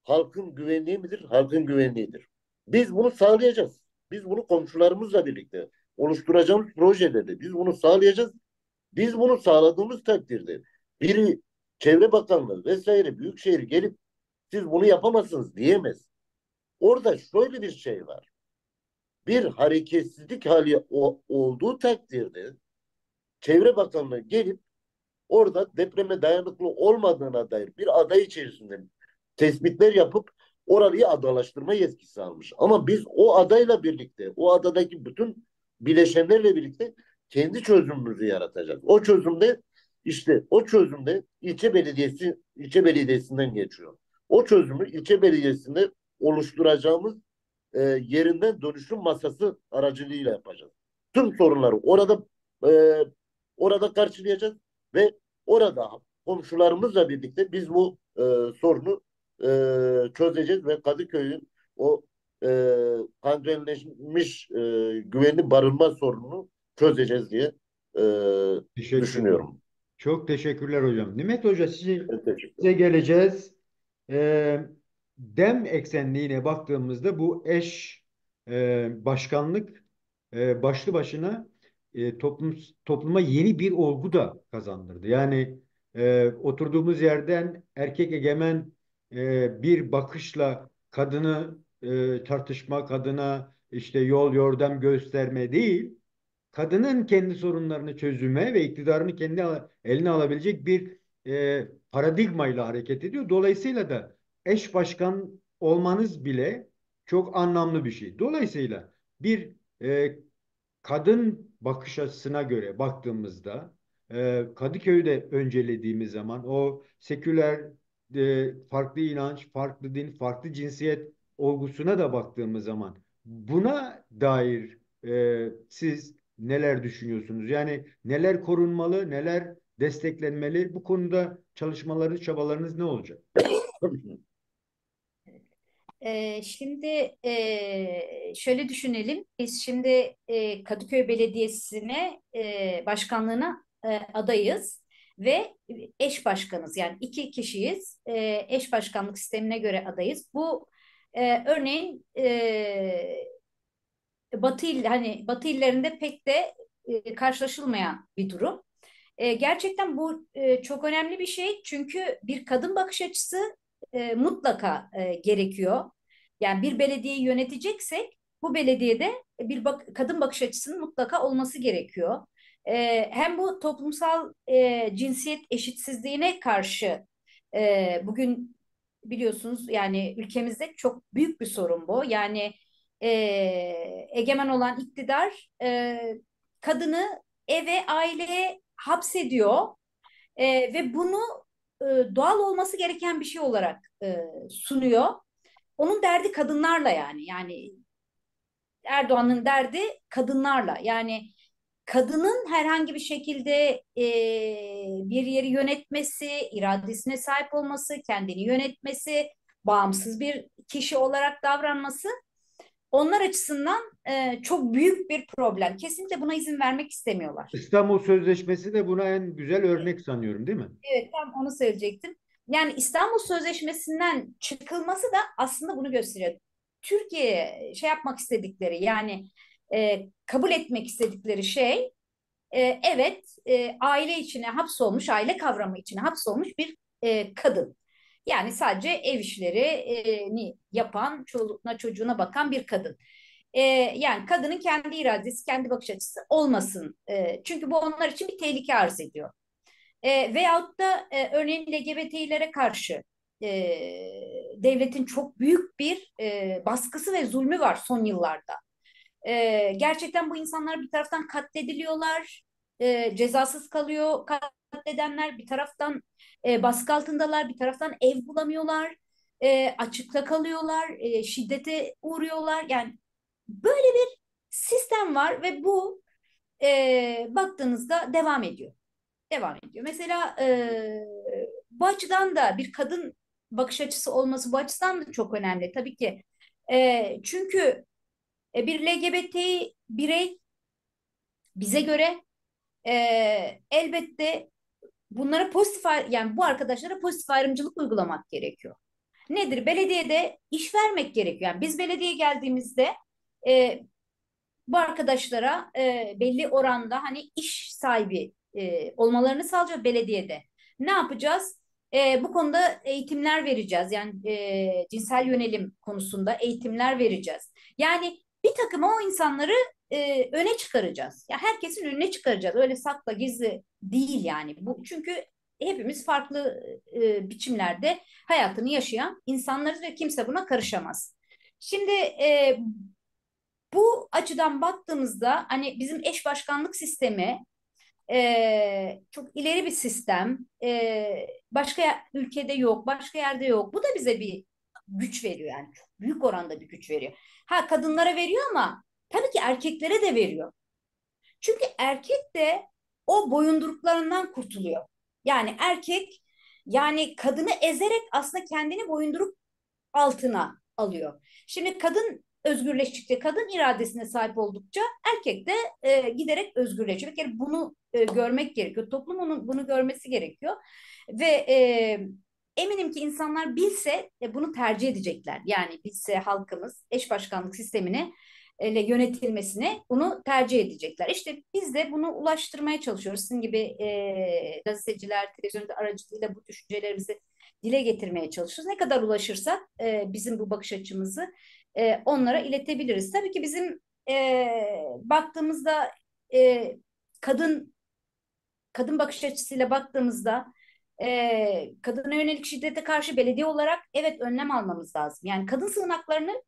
halkın güvenliği midir? Halkın güvenliğidir. Biz bunu sağlayacağız. Biz bunu komşularımızla birlikte oluşturacağımız projelerde biz bunu sağlayacağız. Biz bunu sağladığımız takdirde biri Çevre Bakanlığı vesaire Büyükşehir gelip siz bunu yapamazsınız diyemez. Orada şöyle bir şey var. Bir hareketsizlik hali olduğu takdirde Çevre Bakanlığı gelip orada depreme dayanıklı olmadığına dair bir aday içerisinde tespitler yapıp orayı adalaştırma yetkisi almış. Ama biz o adayla birlikte, o adadaki bütün bileşenlerle birlikte kendi çözümümüzü yaratacağız. O çözümde ilçe belediyesinden geçiyor. O çözümü ilçe belediyesinde oluşturacağımız yerinden dönüşüm masası aracılığıyla yapacağız. Tüm sorunları e, orada karşılayacağız ve orada komşularımızla birlikte biz bu sorunu çözeceğiz ve Kadıköy'ün o e, kangrenleşmiş güvenli barınma sorununu çözeceğiz diye e, Teşekkür ederim. düşünüyorum. Çok teşekkürler hocam. Nimet Hoca Evet, teşekkür size ederim. geleceğiz. Dem eksenliğine baktığımızda bu başkanlık başlı başına topluma yeni bir olgu da kazandırdı. Yani oturduğumuz yerden erkek egemen bir bakışla kadını tartışma, kadına işte yol yordam gösterme değil, kadının kendi sorunlarını çözüme ve iktidarını kendi eline alabilecek bir paradigmayla hareket ediyor. Dolayısıyla da eş başkan olmanız bile çok anlamlı bir şey. Dolayısıyla bir kadın bakış açısına göre baktığımızda Kadıköy'ü de öncelediğimiz zaman o seküler farklı inanç, farklı din, farklı cinsiyet olgusuna da baktığımız zaman buna dair siz neler düşünüyorsunuz? Yani neler korunmalı, neler desteklenmeli? Bu konuda çalışmalarınız, çabalarınız ne olacak? Şimdi şöyle düşünelim. Biz şimdi Kadıköy Belediyesi'ne başkanlığına adayız ve eş başkanız. Yani iki kişiyiz. Eş başkanlık sistemine göre adayız. Bu örneğin hani Batı illerinde pek de karşılaşılmayan bir durum. Gerçekten bu çok önemli bir şey çünkü bir kadın bakış açısı mutlaka gerekiyor. Yani bir belediyeyi yöneteceksek bu belediyede kadın bakış açısının mutlaka olması gerekiyor. Hem bu toplumsal cinsiyet eşitsizliğine karşı bugün biliyorsunuz yani ülkemizde çok büyük bir sorun bu. Yani e, egemen olan iktidar kadını eve, aileye hapsediyor ve bunu doğal olması gereken bir şey olarak sunuyor. Onun derdi kadınlarla yani. Yani Erdoğan'ın derdi kadınlarla. Yani kadının herhangi bir şekilde bir yeri yönetmesi, iradesine sahip olması, kendini yönetmesi, bağımsız bir kişi olarak davranması onlar açısından çok büyük bir problem. Kesinlikle buna izin vermek istemiyorlar. İstanbul Sözleşmesi de buna en güzel örnek sanıyorum, değil mi? Evet, tam onu söyleyecektim. Yani İstanbul Sözleşmesi'nden çıkılması da aslında bunu gösteriyor. Türkiye'ye şey yapmak istedikleri yani kabul etmek istedikleri şey evet aile içine hapsolmuş, aile kavramı içine hapsolmuş bir kadın. Yani sadece ev işlerini yapan, çoluğuna çocuğuna bakan bir kadın. Yani kadının kendi iradesi, kendi bakış açısı olmasın. Çünkü bu onlar için bir tehlike arz ediyor. Veyahut da örneğin LGBT'lere karşı e, devletin çok büyük bir baskısı ve zulmü var son yıllarda. Gerçekten bu insanlar bir taraftan katlediliyorlar, cezasız kalıyor katledenler, bir taraftan baskı altındalar, bir taraftan ev bulamıyorlar, açıkta kalıyorlar, şiddete uğruyorlar. Yani böyle bir sistem var ve bu baktığınızda devam ediyor. Devam ediyor. Mesela bu açıdan da bir kadın bakış açısı olması bu açıdan da çok önemli. Tabii ki çünkü bir LGBT birey bize göre elbette bunlara pozitif yani bu arkadaşlara pozitif ayrımcılık uygulamak gerekiyor. Nedir? Belediyede iş vermek gerekiyor. Yani biz belediyeye geldiğimizde e, bu arkadaşlara belli oranda hani iş sahibi olmalarını sağlayacak belediyede. Ne yapacağız? Bu konuda eğitimler vereceğiz. Yani cinsel yönelim konusunda eğitimler vereceğiz. Yani bir takım o insanları öne çıkaracağız. Ya herkesin önüne çıkaracağız. Öyle sakla gizli değil yani. Bu çünkü hepimiz farklı biçimlerde hayatını yaşayan insanlarız ve kimse buna karışamaz. Şimdi bu açıdan baktığımızda hani bizim eş başkanlık sistemi çok ileri bir sistem. Başka ülkede yok, başka yerde yok. Bu da bize bir güç veriyor yani çok büyük oranda bir güç veriyor. Ha kadınlara veriyor ama tabii ki erkeklere de veriyor. Çünkü erkek de o boyunduruklarından kurtuluyor. Yani erkek yani kadını ezerek aslında kendini boyunduruk altına alıyor. Şimdi kadın özgürleştikçe, kadın iradesine sahip oldukça erkek de giderek özgürleşiyor. Bir kere bunu görmek gerekiyor. Toplumun bunu görmesi gerekiyor. Ve eminim ki insanlar bilse bunu tercih edecekler. Yani bilse halkımız eş başkanlık sistemini ile yönetilmesini bunu tercih edecekler. İşte biz de bunu ulaştırmaya çalışıyoruz. Sizin gibi gazeteciler, televizyon aracılığıyla bu düşüncelerimizi dile getirmeye çalışıyoruz. Ne kadar ulaşırsak bizim bu bakış açımızı onlara iletebiliriz. Tabii ki bizim baktığımızda e, kadın kadın bakış açısıyla baktığımızda kadına yönelik şiddete karşı belediye olarak evet önlem almamız lazım. Yani kadın sığınaklarını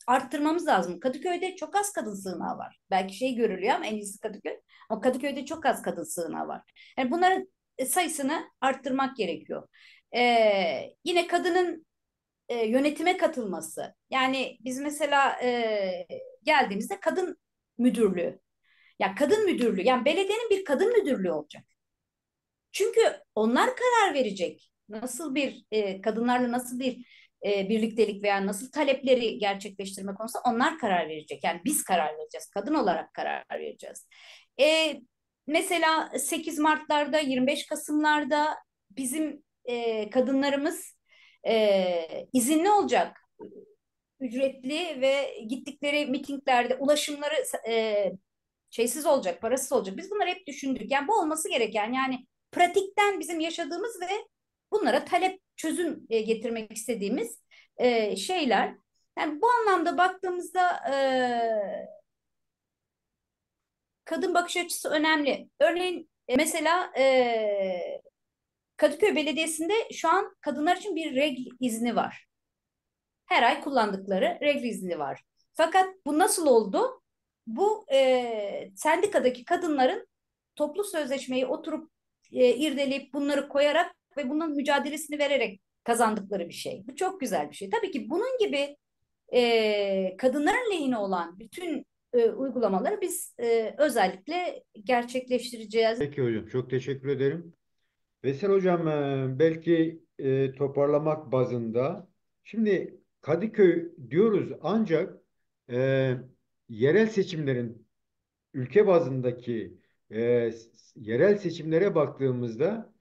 arttırmamız lazım. Kadıköy'de çok az kadın sığınağı var. Belki şey görülüyor ama en iyisi Kadıköy. Ama Kadıköy'de çok az kadın sığınağı var. Yani bunların sayısını arttırmak gerekiyor. Yine kadının yönetime katılması. Yani biz mesela geldiğimizde kadın müdürlüğü. Ya kadın müdürlüğü. Yani belediyenin bir kadın müdürlüğü olacak. Çünkü onlar karar verecek. Nasıl bir kadınlarla nasıl bir birliktelik veya nasıl talepleri gerçekleştirme konusunda onlar karar verecek. Yani biz karar vereceğiz. Kadın olarak karar vereceğiz. E, Mesela 8 Mart'larda, 25 Kasım'larda bizim kadınlarımız izinli olacak. Ücretli ve gittikleri mitinglerde ulaşımları şeysiz olacak, parasız olacak. Biz bunları hep düşündük. Yani bu olması gereken yani pratikten bizim yaşadığımız ve bunlara talep çözüm getirmek istediğimiz şeyler. Yani bu anlamda baktığımızda kadın bakış açısı önemli. Örneğin mesela Kadıköy Belediyesi'nde şu an kadınlar için bir regl izni var. Her ay kullandıkları regl izni var. Fakat bu nasıl oldu? Bu sendikadaki kadınların toplu sözleşmeyi oturup irdeleyip bunları koyarak ve bunun mücadelesini vererek kazandıkları bir şey. Bu çok güzel bir şey. Tabii ki bunun gibi Kadınların lehine olan bütün uygulamaları biz özellikle gerçekleştireceğiz. Peki hocam, çok teşekkür ederim. Veysel hocam, belki toparlamak bazında, şimdi Kadıköy diyoruz ancak e, yerel seçimlerin ülke bazındaki yerel seçimlere baktığımızda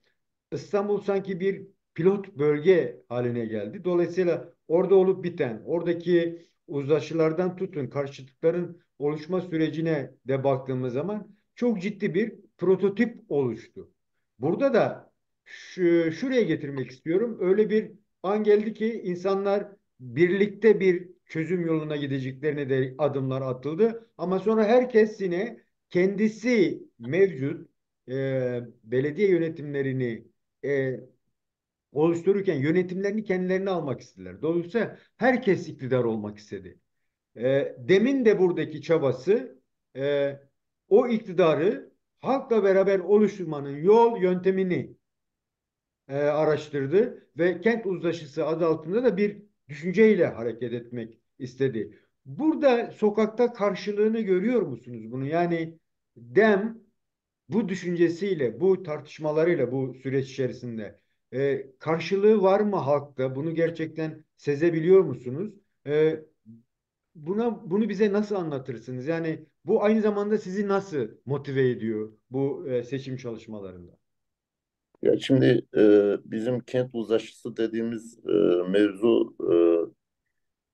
İstanbul sanki bir pilot bölge haline geldi. Dolayısıyla orada olup biten, oradaki uzlaşılardan tutun, karşıtlıkların oluşma sürecine de baktığımız zaman çok ciddi bir prototip oluştu. Burada da şuraya getirmek istiyorum. Öyle bir an geldi ki insanlar birlikte bir çözüm yoluna gideceklerine de adımlar atıldı. Ama sonra herkes yine kendisi mevcut belediye yönetimlerini e, oluştururken yönetimlerini kendilerine almak istediler. Dolayısıyla herkes iktidar olmak istedi. Demin de buradaki çabası e, o iktidarı halkla beraber oluşturmanın yol yöntemini araştırdı ve kent uzlaşısı adı altında da bir düşünceyle hareket etmek istedi. Burada sokakta karşılığını görüyor musunuz bunu? Yani dem bu düşüncesiyle, bu tartışmalarıyla bu süreç içerisinde karşılığı var mı halkta? Bunu gerçekten sezebiliyor musunuz? Bunu bize nasıl anlatırsınız? Yani bu aynı zamanda sizi nasıl motive ediyor bu seçim çalışmalarında? Ya şimdi bizim kent uzlaşısı dediğimiz mevzu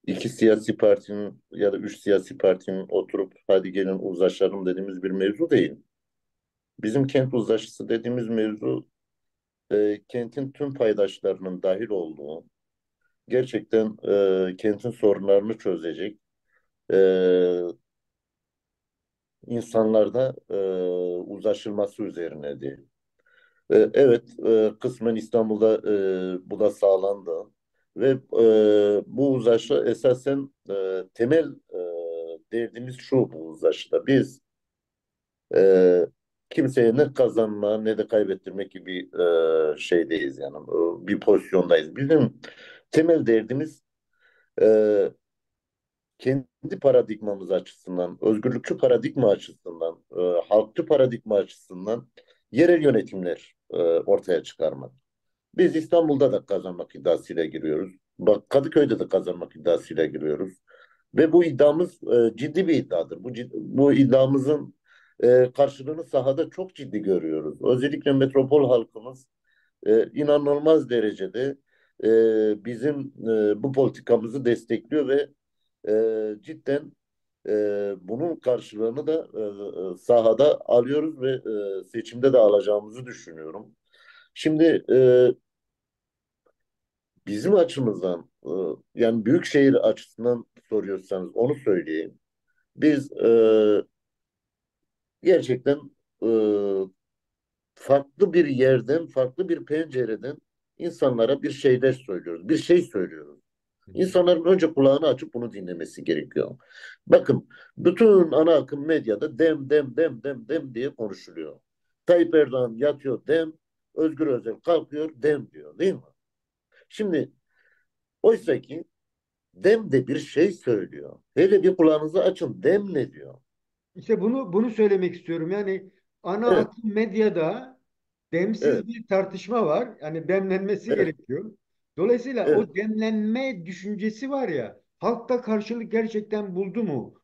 iki siyasi partinin ya da üç siyasi partinin oturup hadi gelin uzlaşalım dediğimiz bir mevzu değil. Bizim kent uzlaşısı dediğimiz mevzu kentin tüm paydaşlarının dahil olduğu, gerçekten kentin sorunlarını çözecek, e, insanlarda uzlaşılması üzerinedir. Evet, kısmen İstanbul'da bu da sağlandı ve bu uzlaşı esasen temel derdimiz şu bu uzlaşıda. Biz e, kimseye ne kazanma ne de kaybettirmek gibi şeydeyiz yani bir pozisyondayız. Bizim temel derdimiz e, kendi paradigmamız açısından, özgürlükçü paradigma açısından, halkçı paradigma açısından yerel yönetimler ortaya çıkarmak. Biz İstanbul'da da kazanmak iddiasıyla giriyoruz. Bak Kadıköy'de de kazanmak iddiasıyla giriyoruz. Ve bu iddiamız ciddi bir iddiadır. Bu iddiamızın karşılığını sahada çok ciddi görüyoruz. Özellikle metropol halkımız inanılmaz derecede bizim bu politikamızı destekliyor ve cidden bunun karşılığını da sahada alıyoruz ve seçimde de alacağımızı düşünüyorum. Şimdi bizim açımızdan yani büyükşehir açısından soruyorsanız onu söyleyeyim. Biz gerçekten e, farklı bir yerden, farklı bir pencereden insanlara bir şeyler söylüyoruz. Bir şey söylüyoruz. İnsanların önce kulağını açıp bunu dinlemesi gerekiyor. Bakın bütün ana akım medyada dem dem dem dem dem diye konuşuluyor. Tayyip Erdoğan yatıyor dem, Özgür Özel kalkıyor dem diyor değil mi? Şimdi oysa ki dem de bir şey söylüyor. Hele bir kulağınızı açın dem ne diyor? İşte bunu söylemek istiyorum. Yani ana Evet, akım medyada demsiz evet, bir tartışma var. Yani demlenmesi evet, gerekiyor. Dolayısıyla evet, o demlenme düşüncesi var ya, halkta karşılık gerçekten buldu mu?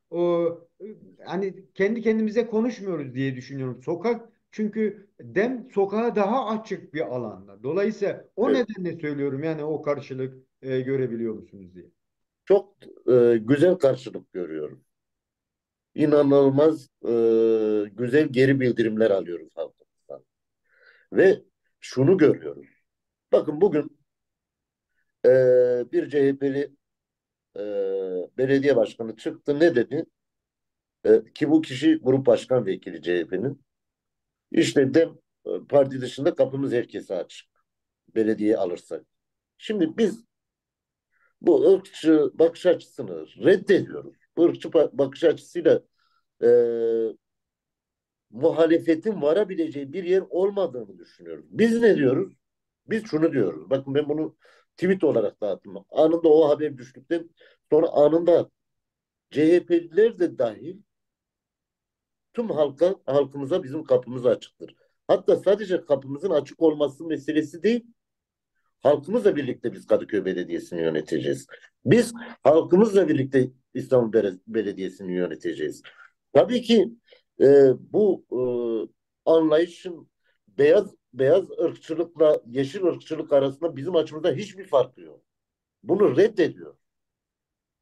Hani kendi kendimize konuşmuyoruz diye düşünüyorum. Sokak, çünkü dem sokağa daha açık bir alanda. Dolayısıyla o evet. nedenle söylüyorum, yani o karşılık görebiliyor musunuz diye. Çok güzel karşılık görüyorum. İnanılmaz güzel geri bildirimler alıyoruz halkımızdan. Ve şunu görüyoruz. Bakın bugün bir CHP'li e, belediye başkanı çıktı. Ne dedi? Ki bu kişi grup başkan vekili CHP'nin. İşte DEM parti dışında kapımız herkese açık. Belediye alırsak. Şimdi biz bu ırkçı bakış açısını reddediyoruz. Bu ırkçı bakış açısıyla e, muhalefetin varabileceği bir yer olmadığını düşünüyoruz. Biz ne diyoruz? Biz şunu diyoruz. Bakın ben bunu Tweet olarak dağıttım. Anında o haber düştükten sonra anında CHP'liler de dahil tüm halkımıza bizim kapımız açıktır. Hatta sadece kapımızın açık olması meselesi değil, halkımızla birlikte biz Kadıköy Belediyesi'ni yöneteceğiz. Biz halkımızla birlikte İstanbul Belediyesi'ni yöneteceğiz. Tabii ki bu anlayışın beyaz ırkçılıkla yeşil ırkçılık arasında bizim açımızda hiçbir farkı yok. Bunu reddediyor.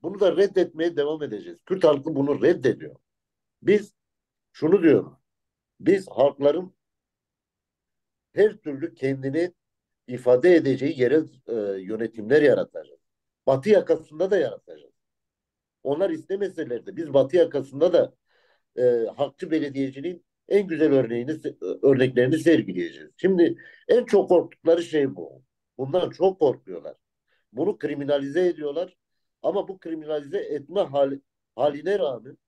Bunu da reddetmeye devam edeceğiz. Kürt halkı bunu reddediyor. Biz şunu diyoruz. Biz halkların her türlü kendini ifade edeceği yerel yönetimler yaratacağız. Batı yakasında da yaratacağız. Onlar istemeseler de biz Batı yakasında da halkçı belediyeciliğin en güzel örneklerini sergileyeceğiz. Şimdi en çok korktukları şey bu. Bundan çok korkuyorlar. Bunu kriminalize ediyorlar. Ama bu kriminalize etme haline rağmen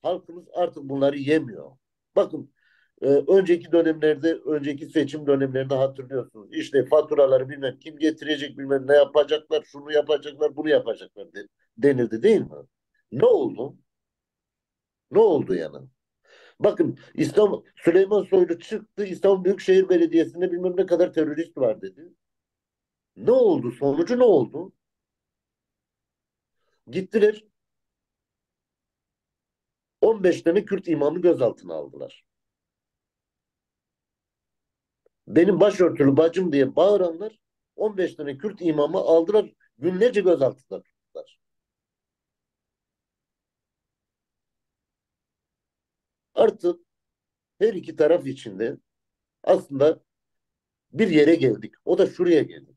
halkımız artık bunları yemiyor. Bakın önceki dönemlerde, önceki seçim dönemlerinde hatırlıyorsunuz. İşte faturaları bilmem kim getirecek, bilmem ne yapacaklar, şunu yapacaklar, bunu yapacaklar denildi değil mi? Ne oldu? Ne oldu yani? Bakın Süleyman Soylu çıktı, İstanbul Büyükşehir Belediyesi'nde bilmem ne kadar terörist var dedi. Ne oldu? Sonucu ne oldu? Gittiler 15 tane Kürt imamı gözaltına aldılar. Benim başörtülü bacım diye bağıranlar 15 tane Kürt imamı aldılar, günlerce gözaltında tuttular. Artık her iki taraf içinde aslında bir yere geldik. O da şuraya geldik.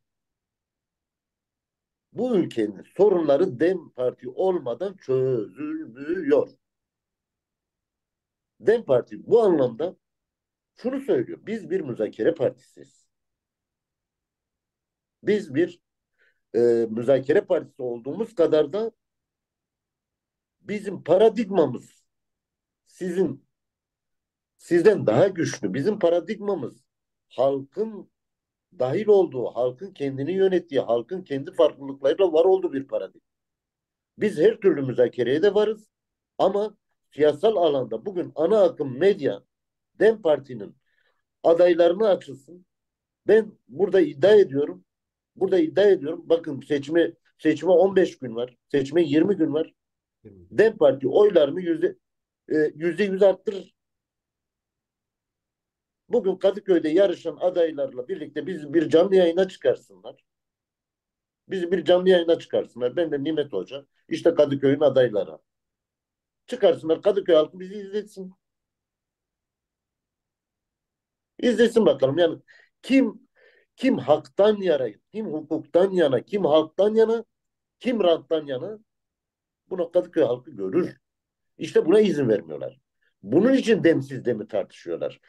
Bu ülkenin sorunları DEM Parti olmadan çözülmüyor. DEM Parti bu anlamda şunu söylüyor. Biz bir müzakere partisiyiz. Biz bir müzakere partisi olduğumuz kadar da bizim paradigmamız sizden daha güçlü. Bizim paradigmamız halkın dahil olduğu, halkın kendini yönettiği, halkın kendi farklılıklarıyla var olduğu bir paradigma. Biz her türlü müzakereye de varız ama siyasal alanda bugün ana akım medya DEM Parti'nin adaylarını açılsın. Ben burada iddia ediyorum. Bakın seçime 15 gün var. Seçime 20 gün var. DEM Parti oylarını %100 arttırır. Bugün Kadıköy'de yarışan adaylarla birlikte bizi bir canlı yayına çıkarsınlar. Bizi bir canlı yayına çıkarsınlar. Ben de Nimet Hoca. İşte Kadıköy'ün adayları. Çıkarsınlar. Kadıköy halkı bizi izletsin. İzlesin bakalım. Yani kim kim haktan yana, kim hukuktan yana, kim halktan yana, kim ranttan yana bunu Kadıköy halkı görür. İşte buna izin vermiyorlar. Bunun için demsiz demi tartışıyorlar.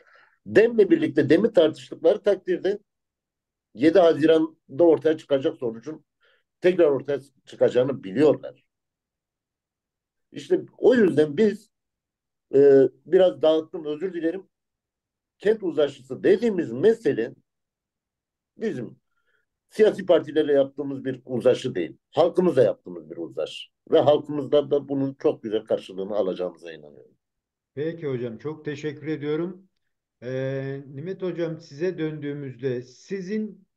Demle birlikte demi tartıştıkları takdirde 7 Haziran'da ortaya çıkacak sonucun tekrar ortaya çıkacağını biliyorlar. İşte o yüzden biz biraz dağıttım özür dilerim. Kent uzlaşısı dediğimiz mesele bizim siyasi partilerle yaptığımız bir uzlaşı değil. Halkımızla yaptığımız bir uzlaşı. Ve halkımızdan da bunun çok güzel karşılığını alacağımıza inanıyorum. Peki hocam, çok teşekkür ediyorum. Nimet hocam, size döndüğümüzde sizin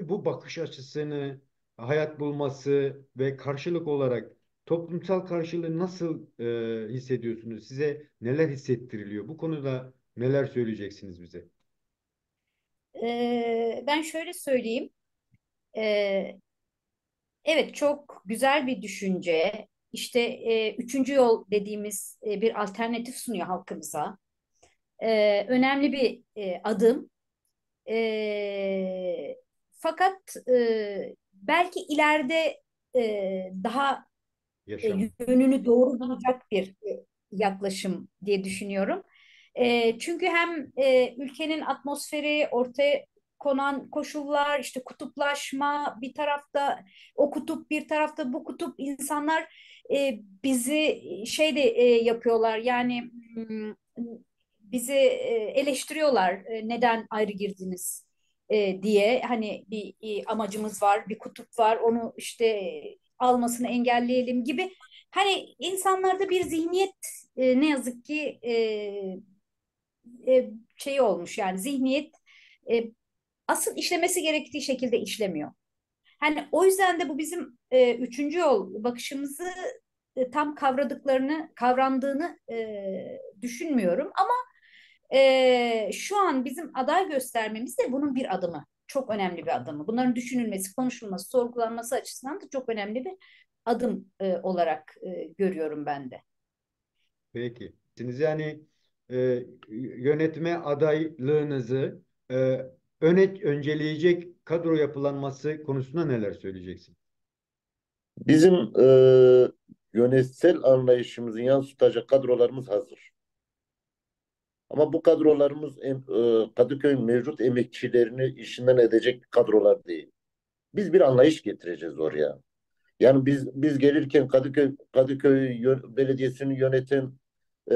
bu bakış açısını hayat bulması ve karşılık olarak toplumsal karşılığı nasıl hissediyorsunuz? Size neler hissettiriliyor? Bu konuda neler söyleyeceksiniz bize? Ben şöyle söyleyeyim. Ee, evet, çok güzel bir düşünce. İşte üçüncü yol dediğimiz bir alternatif sunuyor halkımıza. Önemli bir adım. Fakat belki ileride daha Yaşam. yönünü doğru bulacak bir yaklaşım diye düşünüyorum. Çünkü hem ülkenin atmosferi, ortaya konan koşullar, işte kutuplaşma bir tarafta, o kutup bir tarafta bu kutup, insanlar bizi şey de yapıyorlar yani, bizi eleştiriyorlar, neden ayrı girdiniz? diye hani amacımız var, bir kutup var, onu işte almasını engelleyelim gibi. Hani insanlarda bir zihniyet ne yazık ki şey olmuş, yani zihniyet e, asıl işlemesi gerektiği şekilde işlemiyor. Hani o yüzden de bu bizim üçüncü yol bakışımızı tam kavrandığını düşünmüyorum. Ama şu an bizim aday göstermemiz de bunun bir adımı. Çok önemli bir adımı. Bunların düşünülmesi, konuşulması, sorgulanması açısından da çok önemli bir adım olarak görüyorum ben de. Peki. Siz yani yönetme adaylığınızı e, önceleyecek kadro yapılanması konusunda neler söyleyeceksin? Bizim yönetsel anlayışımızı yansıtacak kadrolarımız hazır. Ama bu kadrolarımız Kadıköy'ün mevcut emekçilerini işinden edecek kadrolar değil. Biz bir anlayış getireceğiz oraya. Yani biz gelirken Belediyesi'ni yöneten e,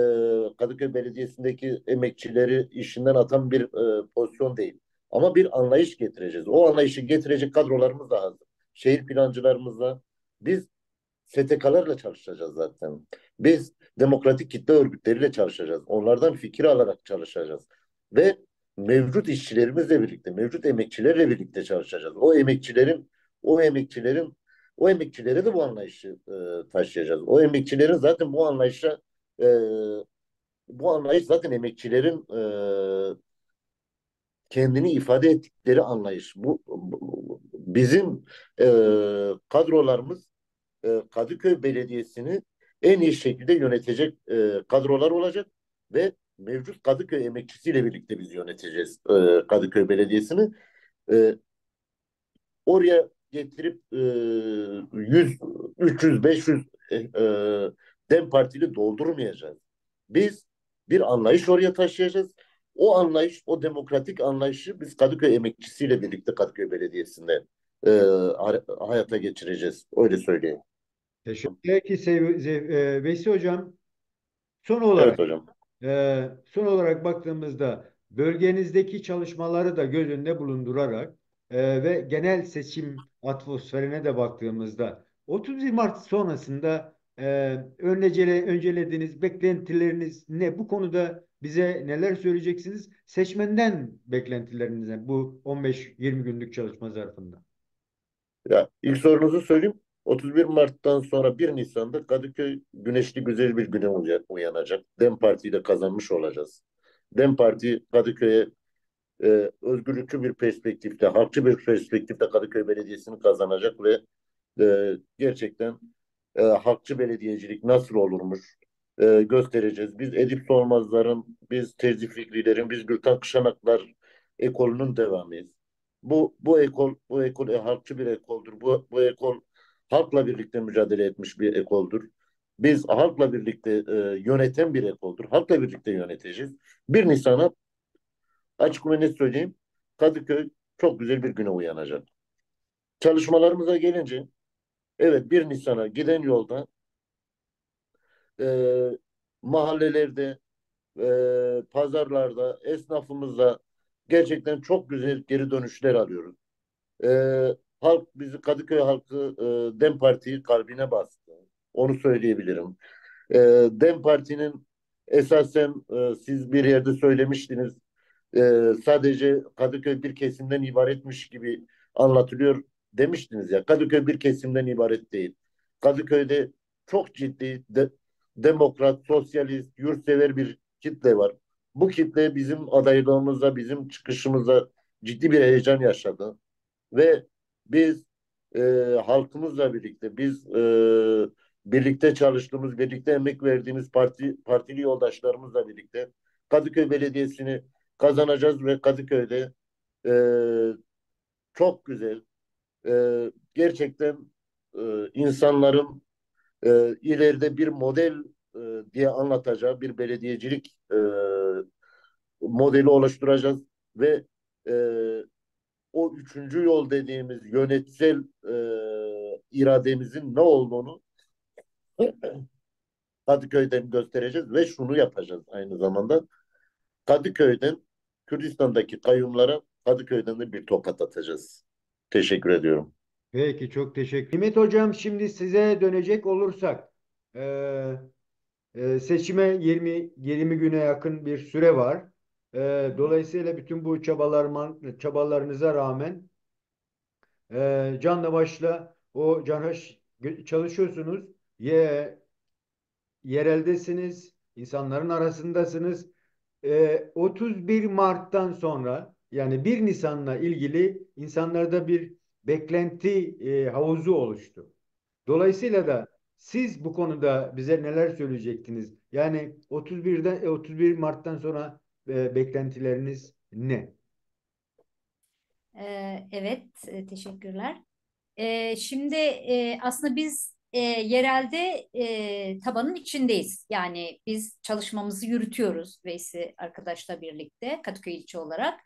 Kadıköy Belediyesi'ndeki emekçileri işinden atan bir pozisyon değil. Ama bir anlayış getireceğiz. O anlayışı getirecek kadrolarımız da hazır. Şehir plancılarımızla biz STK'larla çalışacağız zaten. Biz demokratik kitle örgütleriyle çalışacağız. Onlardan fikir alarak çalışacağız. Ve mevcut işçilerimizle birlikte, mevcut emekçilerle birlikte çalışacağız. O emekçilerin, o emekçilere de bu anlayışı taşıyacağız. O emekçilerin zaten e, bu anlayış zaten emekçilerin kendini ifade ettikleri anlayış. Bizim e, kadrolarımız Kadıköy Belediyesi'ni en iyi şekilde yönetecek kadrolar olacak ve mevcut Kadıköy emekçisiyle birlikte biz yöneteceğiz Kadıköy Belediyesi'ni. E, Oraya getirip 100, 300, 500 DEM Partili doldurmayacağız. Biz bir anlayış oraya taşıyacağız. O anlayış, o demokratik anlayışı biz Kadıköy emekçisiyle birlikte Kadıköy Belediyesi'nde e, hayata geçireceğiz. Öyle söyleyeyim. Teşekkür. Peki Veysi Hocam, son Evet olarak hocam. son olarak baktığımızda bölgenizdeki çalışmaları da göz önünde bulundurarak ve genel seçim atmosferine de baktığımızda 31 Mart sonrasında öncelediğiniz beklentileriniz ne? Bu konuda bize neler söyleyeceksiniz? Seçmenden beklentileriniz ne bu 15-20 günlük çalışma zarfında? Ya, ilk sorunuzu söyleyeyim. 31 Mart'tan sonra 1 Nisan'da Kadıköy güneşli güzel bir güne uyanacak. DEM Parti'yi de kazanmış olacağız. DEM Parti Kadıköy'e özgürlükçü bir perspektifle, halkçı bir perspektifle Kadıköy Belediyesi'ni kazanacak ve gerçekten halkçı belediyecilik nasıl olurmuş göstereceğiz. Biz Edip Solmazlar'ın, biz Terzi Fikrilerin, biz Gülten Kışanaklar ekolünün devamıyız. Bu ekol halkçı bir ekoldur. Bu ekol halkla birlikte mücadele etmiş bir ekoldur. Biz halkla birlikte yöneten bir ekoldur. Halkla birlikte yöneteceğiz. 1 Nisan'a açık ve net söyleyeyim. Kadıköy çok güzel bir güne uyanacak. Çalışmalarımıza gelince, evet, 1 Nisan'a giden yolda e, mahallelerde, pazarlarda, esnafımızla gerçekten çok güzel geri dönüşler alıyoruz. E, Halk bizi, Kadıköy halkı DEM Parti'yi kalbine bastı. Onu söyleyebilirim. DEM Parti'nin esasen siz bir yerde söylemiştiniz. Sadece Kadıköy bir kesimden ibaretmiş gibi anlatılıyor demiştiniz ya. Kadıköy bir kesimden ibaret değil. Kadıköy'de çok ciddi demokrat, sosyalist, yurtsever bir kitle var. Bu kitle bizim adaylığımızda, bizim çıkışımızda ciddi bir heyecan yaşadı. Ve biz e, halkımızla birlikte, birlikte çalıştığımız, birlikte emek verdiğimiz partili yoldaşlarımızla birlikte Kadıköy Belediyesi'ni kazanacağız ve Kadıköy'de e, çok güzel, gerçekten insanların ileride bir model diye anlatacağı bir belediyecilik modeli oluşturacağız ve e, o üçüncü yol dediğimiz yönetsel irademizin ne olduğunu Kadıköy'den göstereceğiz ve şunu yapacağız aynı zamanda. Kadıköy'den Kürdistan'daki kayyumlara Kadıköy'den de bir tokat atacağız. Teşekkür ediyorum. Peki, çok teşekkür. Nimet Hocam, şimdi size dönecek olursak e, seçime 20 güne yakın bir süre var. Dolayısıyla bütün bu çabalarınıza rağmen canla başla canhış çalışıyorsunuz. Yereldesiniz, insanların arasındasınız. 31 Mart'tan sonra, yani 1 Nisan'la ilgili insanlarda bir beklenti havuzu oluştu. Dolayısıyla da siz bu konuda bize neler söyleyecektiniz? Yani 31 Mart'tan sonra beklentileriniz ne? Evet, teşekkürler. Şimdi aslında biz yerelde tabanın içindeyiz. Yani biz çalışmamızı yürütüyoruz Veysi arkadaşla birlikte Kadıköy ilçe olarak.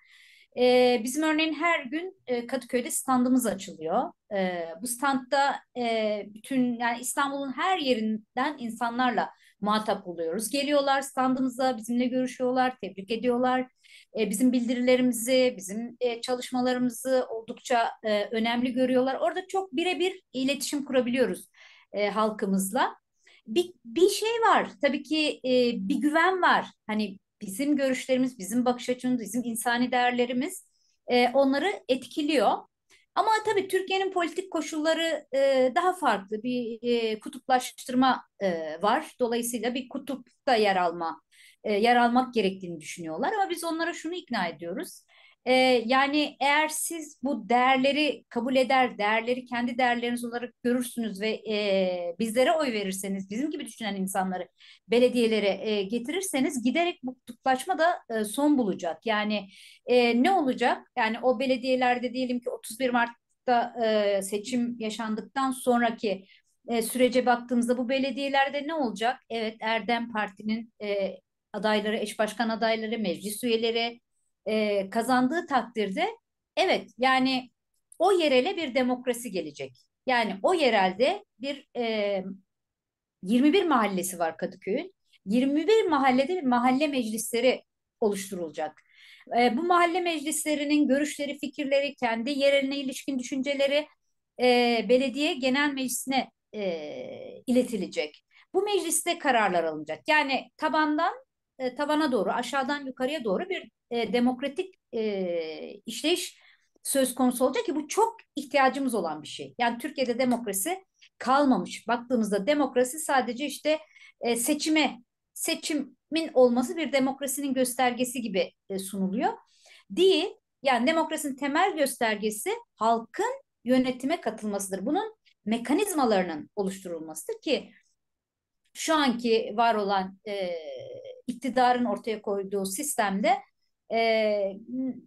Bizim örneğin her gün Kadıköy'de standımız açılıyor. Bu standta bütün yani İstanbul'un her yerinden insanlarla muhatap oluyoruz. Geliyorlar standımıza, bizimle görüşüyorlar, tebrik ediyorlar. Bizim bildirilerimizi, bizim çalışmalarımızı oldukça önemli görüyorlar. Orada çok birebir iletişim kurabiliyoruz halkımızla. Bir şey var, tabii ki bir güven var. Hani bizim görüşlerimiz, bizim bakış açımız, bizim insani değerlerimiz onları etkiliyor. Ama tabii Türkiye'nin politik koşulları daha farklı. Bir kutuplaştırma var. Dolayısıyla bir kutupta yer almak gerektiğini düşünüyorlar. Ama biz onlara şunu ikna ediyoruz. E, Yani eğer siz bu değerleri kabul eder, değerleri kendi değerleriniz olarak görürsünüz ve bizlere oy verirseniz, bizim gibi düşünen insanları belediyelere getirirseniz giderek bu kutuplaşma da son bulacak. Yani ne olacak? Yani o belediyelerde diyelim ki 31 Mart'ta seçim yaşandıktan sonraki sürece baktığımızda bu belediyelerde ne olacak? Evet, Erdem Parti'nin adayları, eş başkan adayları, meclis üyeleri kazandığı takdirde evet yani o yerele bir demokrasi gelecek. Yani o yerelde bir 21 mahallesi var Kadıköy'ün. 21 mahallede bir mahalle meclisleri oluşturulacak. Bu mahalle meclislerinin görüşleri, fikirleri, kendi yereline ilişkin düşünceleri belediye genel meclisine iletilecek. Bu mecliste kararlar alınacak. Yani tabandan tavana doğru, aşağıdan yukarıya doğru bir demokratik işleyiş söz konusu olacak ki bu çok ihtiyacımız olan bir şey. Yani Türkiye'de demokrasi kalmamış. Baktığımızda demokrasi sadece işte seçimin olması bir demokrasinin göstergesi gibi sunuluyor. Değil. Yani demokrasinin temel göstergesi halkın yönetime katılmasıdır. Bunun mekanizmalarının oluşturulmasıdır ki şu anki var olan iktidarın ortaya koyduğu sistemde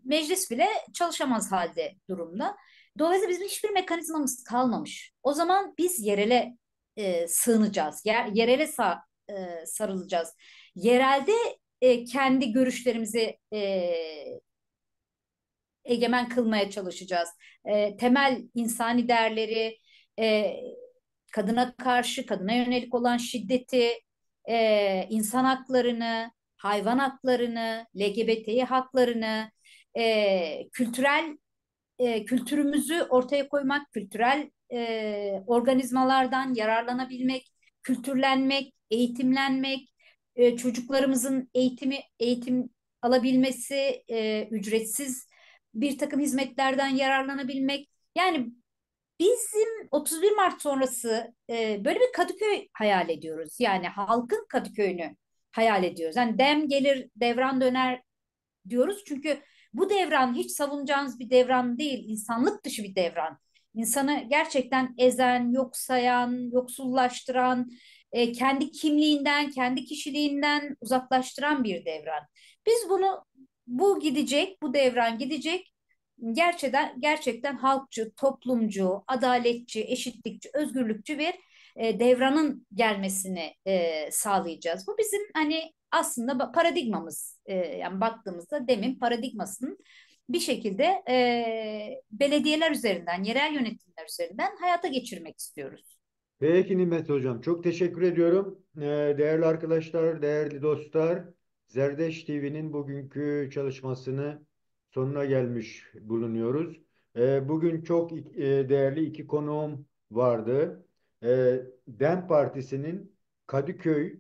meclis bile çalışamaz halde durumda. Dolayısıyla bizim hiçbir mekanizmamız kalmamış. O zaman biz yerele sığınacağız, yerele sarılacağız. Yerelde kendi görüşlerimizi egemen kılmaya çalışacağız. Temel insani değerleri, e, kadına karşı, kadına yönelik olan şiddeti, insan haklarını, hayvan haklarını, LGBT haklarını, kültürümüzü ortaya koymak, kültürel organizmalardan yararlanabilmek, kültürlenmek, eğitimlenmek, çocuklarımızın eğitim alabilmesi, ücretsiz bir takım hizmetlerden yararlanabilmek. Yani bizim 31 Mart sonrası böyle bir Kadıköy hayal ediyoruz. Yani halkın Kadıköy'ünü hayal ediyoruz. Yani dem gelir, devran döner diyoruz. Çünkü bu devran hiç savunacağınız bir devran değil, insanlık dışı bir devran. İnsanı gerçekten ezen, yok sayan, yoksullaştıran, kendi kimliğinden, kendi kişiliğinden uzaklaştıran bir devran. Biz bu gidecek, bu devran gidecek. Gerçekten halkçı, toplumcu, adaletçi, eşitlikçi, özgürlükçü bir devranın gelmesini sağlayacağız. Bu bizim hani aslında paradigmamız. Yani baktığımızda demin paradigmasının bir şekilde belediyeler üzerinden, yerel yönetimler üzerinden hayata geçirmek istiyoruz. Peki Nimet Hocam, çok teşekkür ediyorum. Değerli arkadaşlar, değerli dostlar, Zerdeş TV'nin bugünkü çalışmasını sonuna gelmiş bulunuyoruz. Bugün çok değerli iki konuğum vardı. DEM Partisi'nin Kadıköy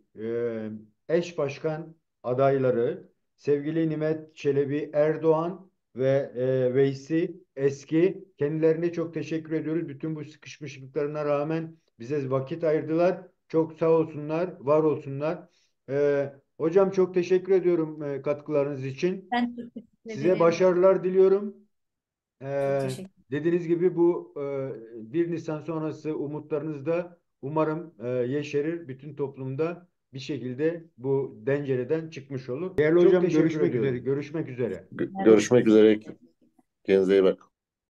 eş başkan adayları sevgili Nimet Çelebi Erdoğan ve Veysi Eski. Kendilerine çok teşekkür ediyoruz. Bütün bu sıkışmışlıklarına rağmen bize vakit ayırdılar. Çok sağ olsunlar, var olsunlar. Hocam çok teşekkür ediyorum katkılarınız için. Ben çok teşekkür Size ederim. başarılar diliyorum. Çok Ee, teşekkür Dediğiniz gibi bu 1 Nisan sonrası umutlarınız da umarım yeşerir. Bütün toplumda bir şekilde bu dencereden çıkmış olur. Değerli Çok hocam teşekkür görüşmek üzere. ediyorum. Görüşmek üzere. Görüşmek üzere. Kendinize iyi bakın.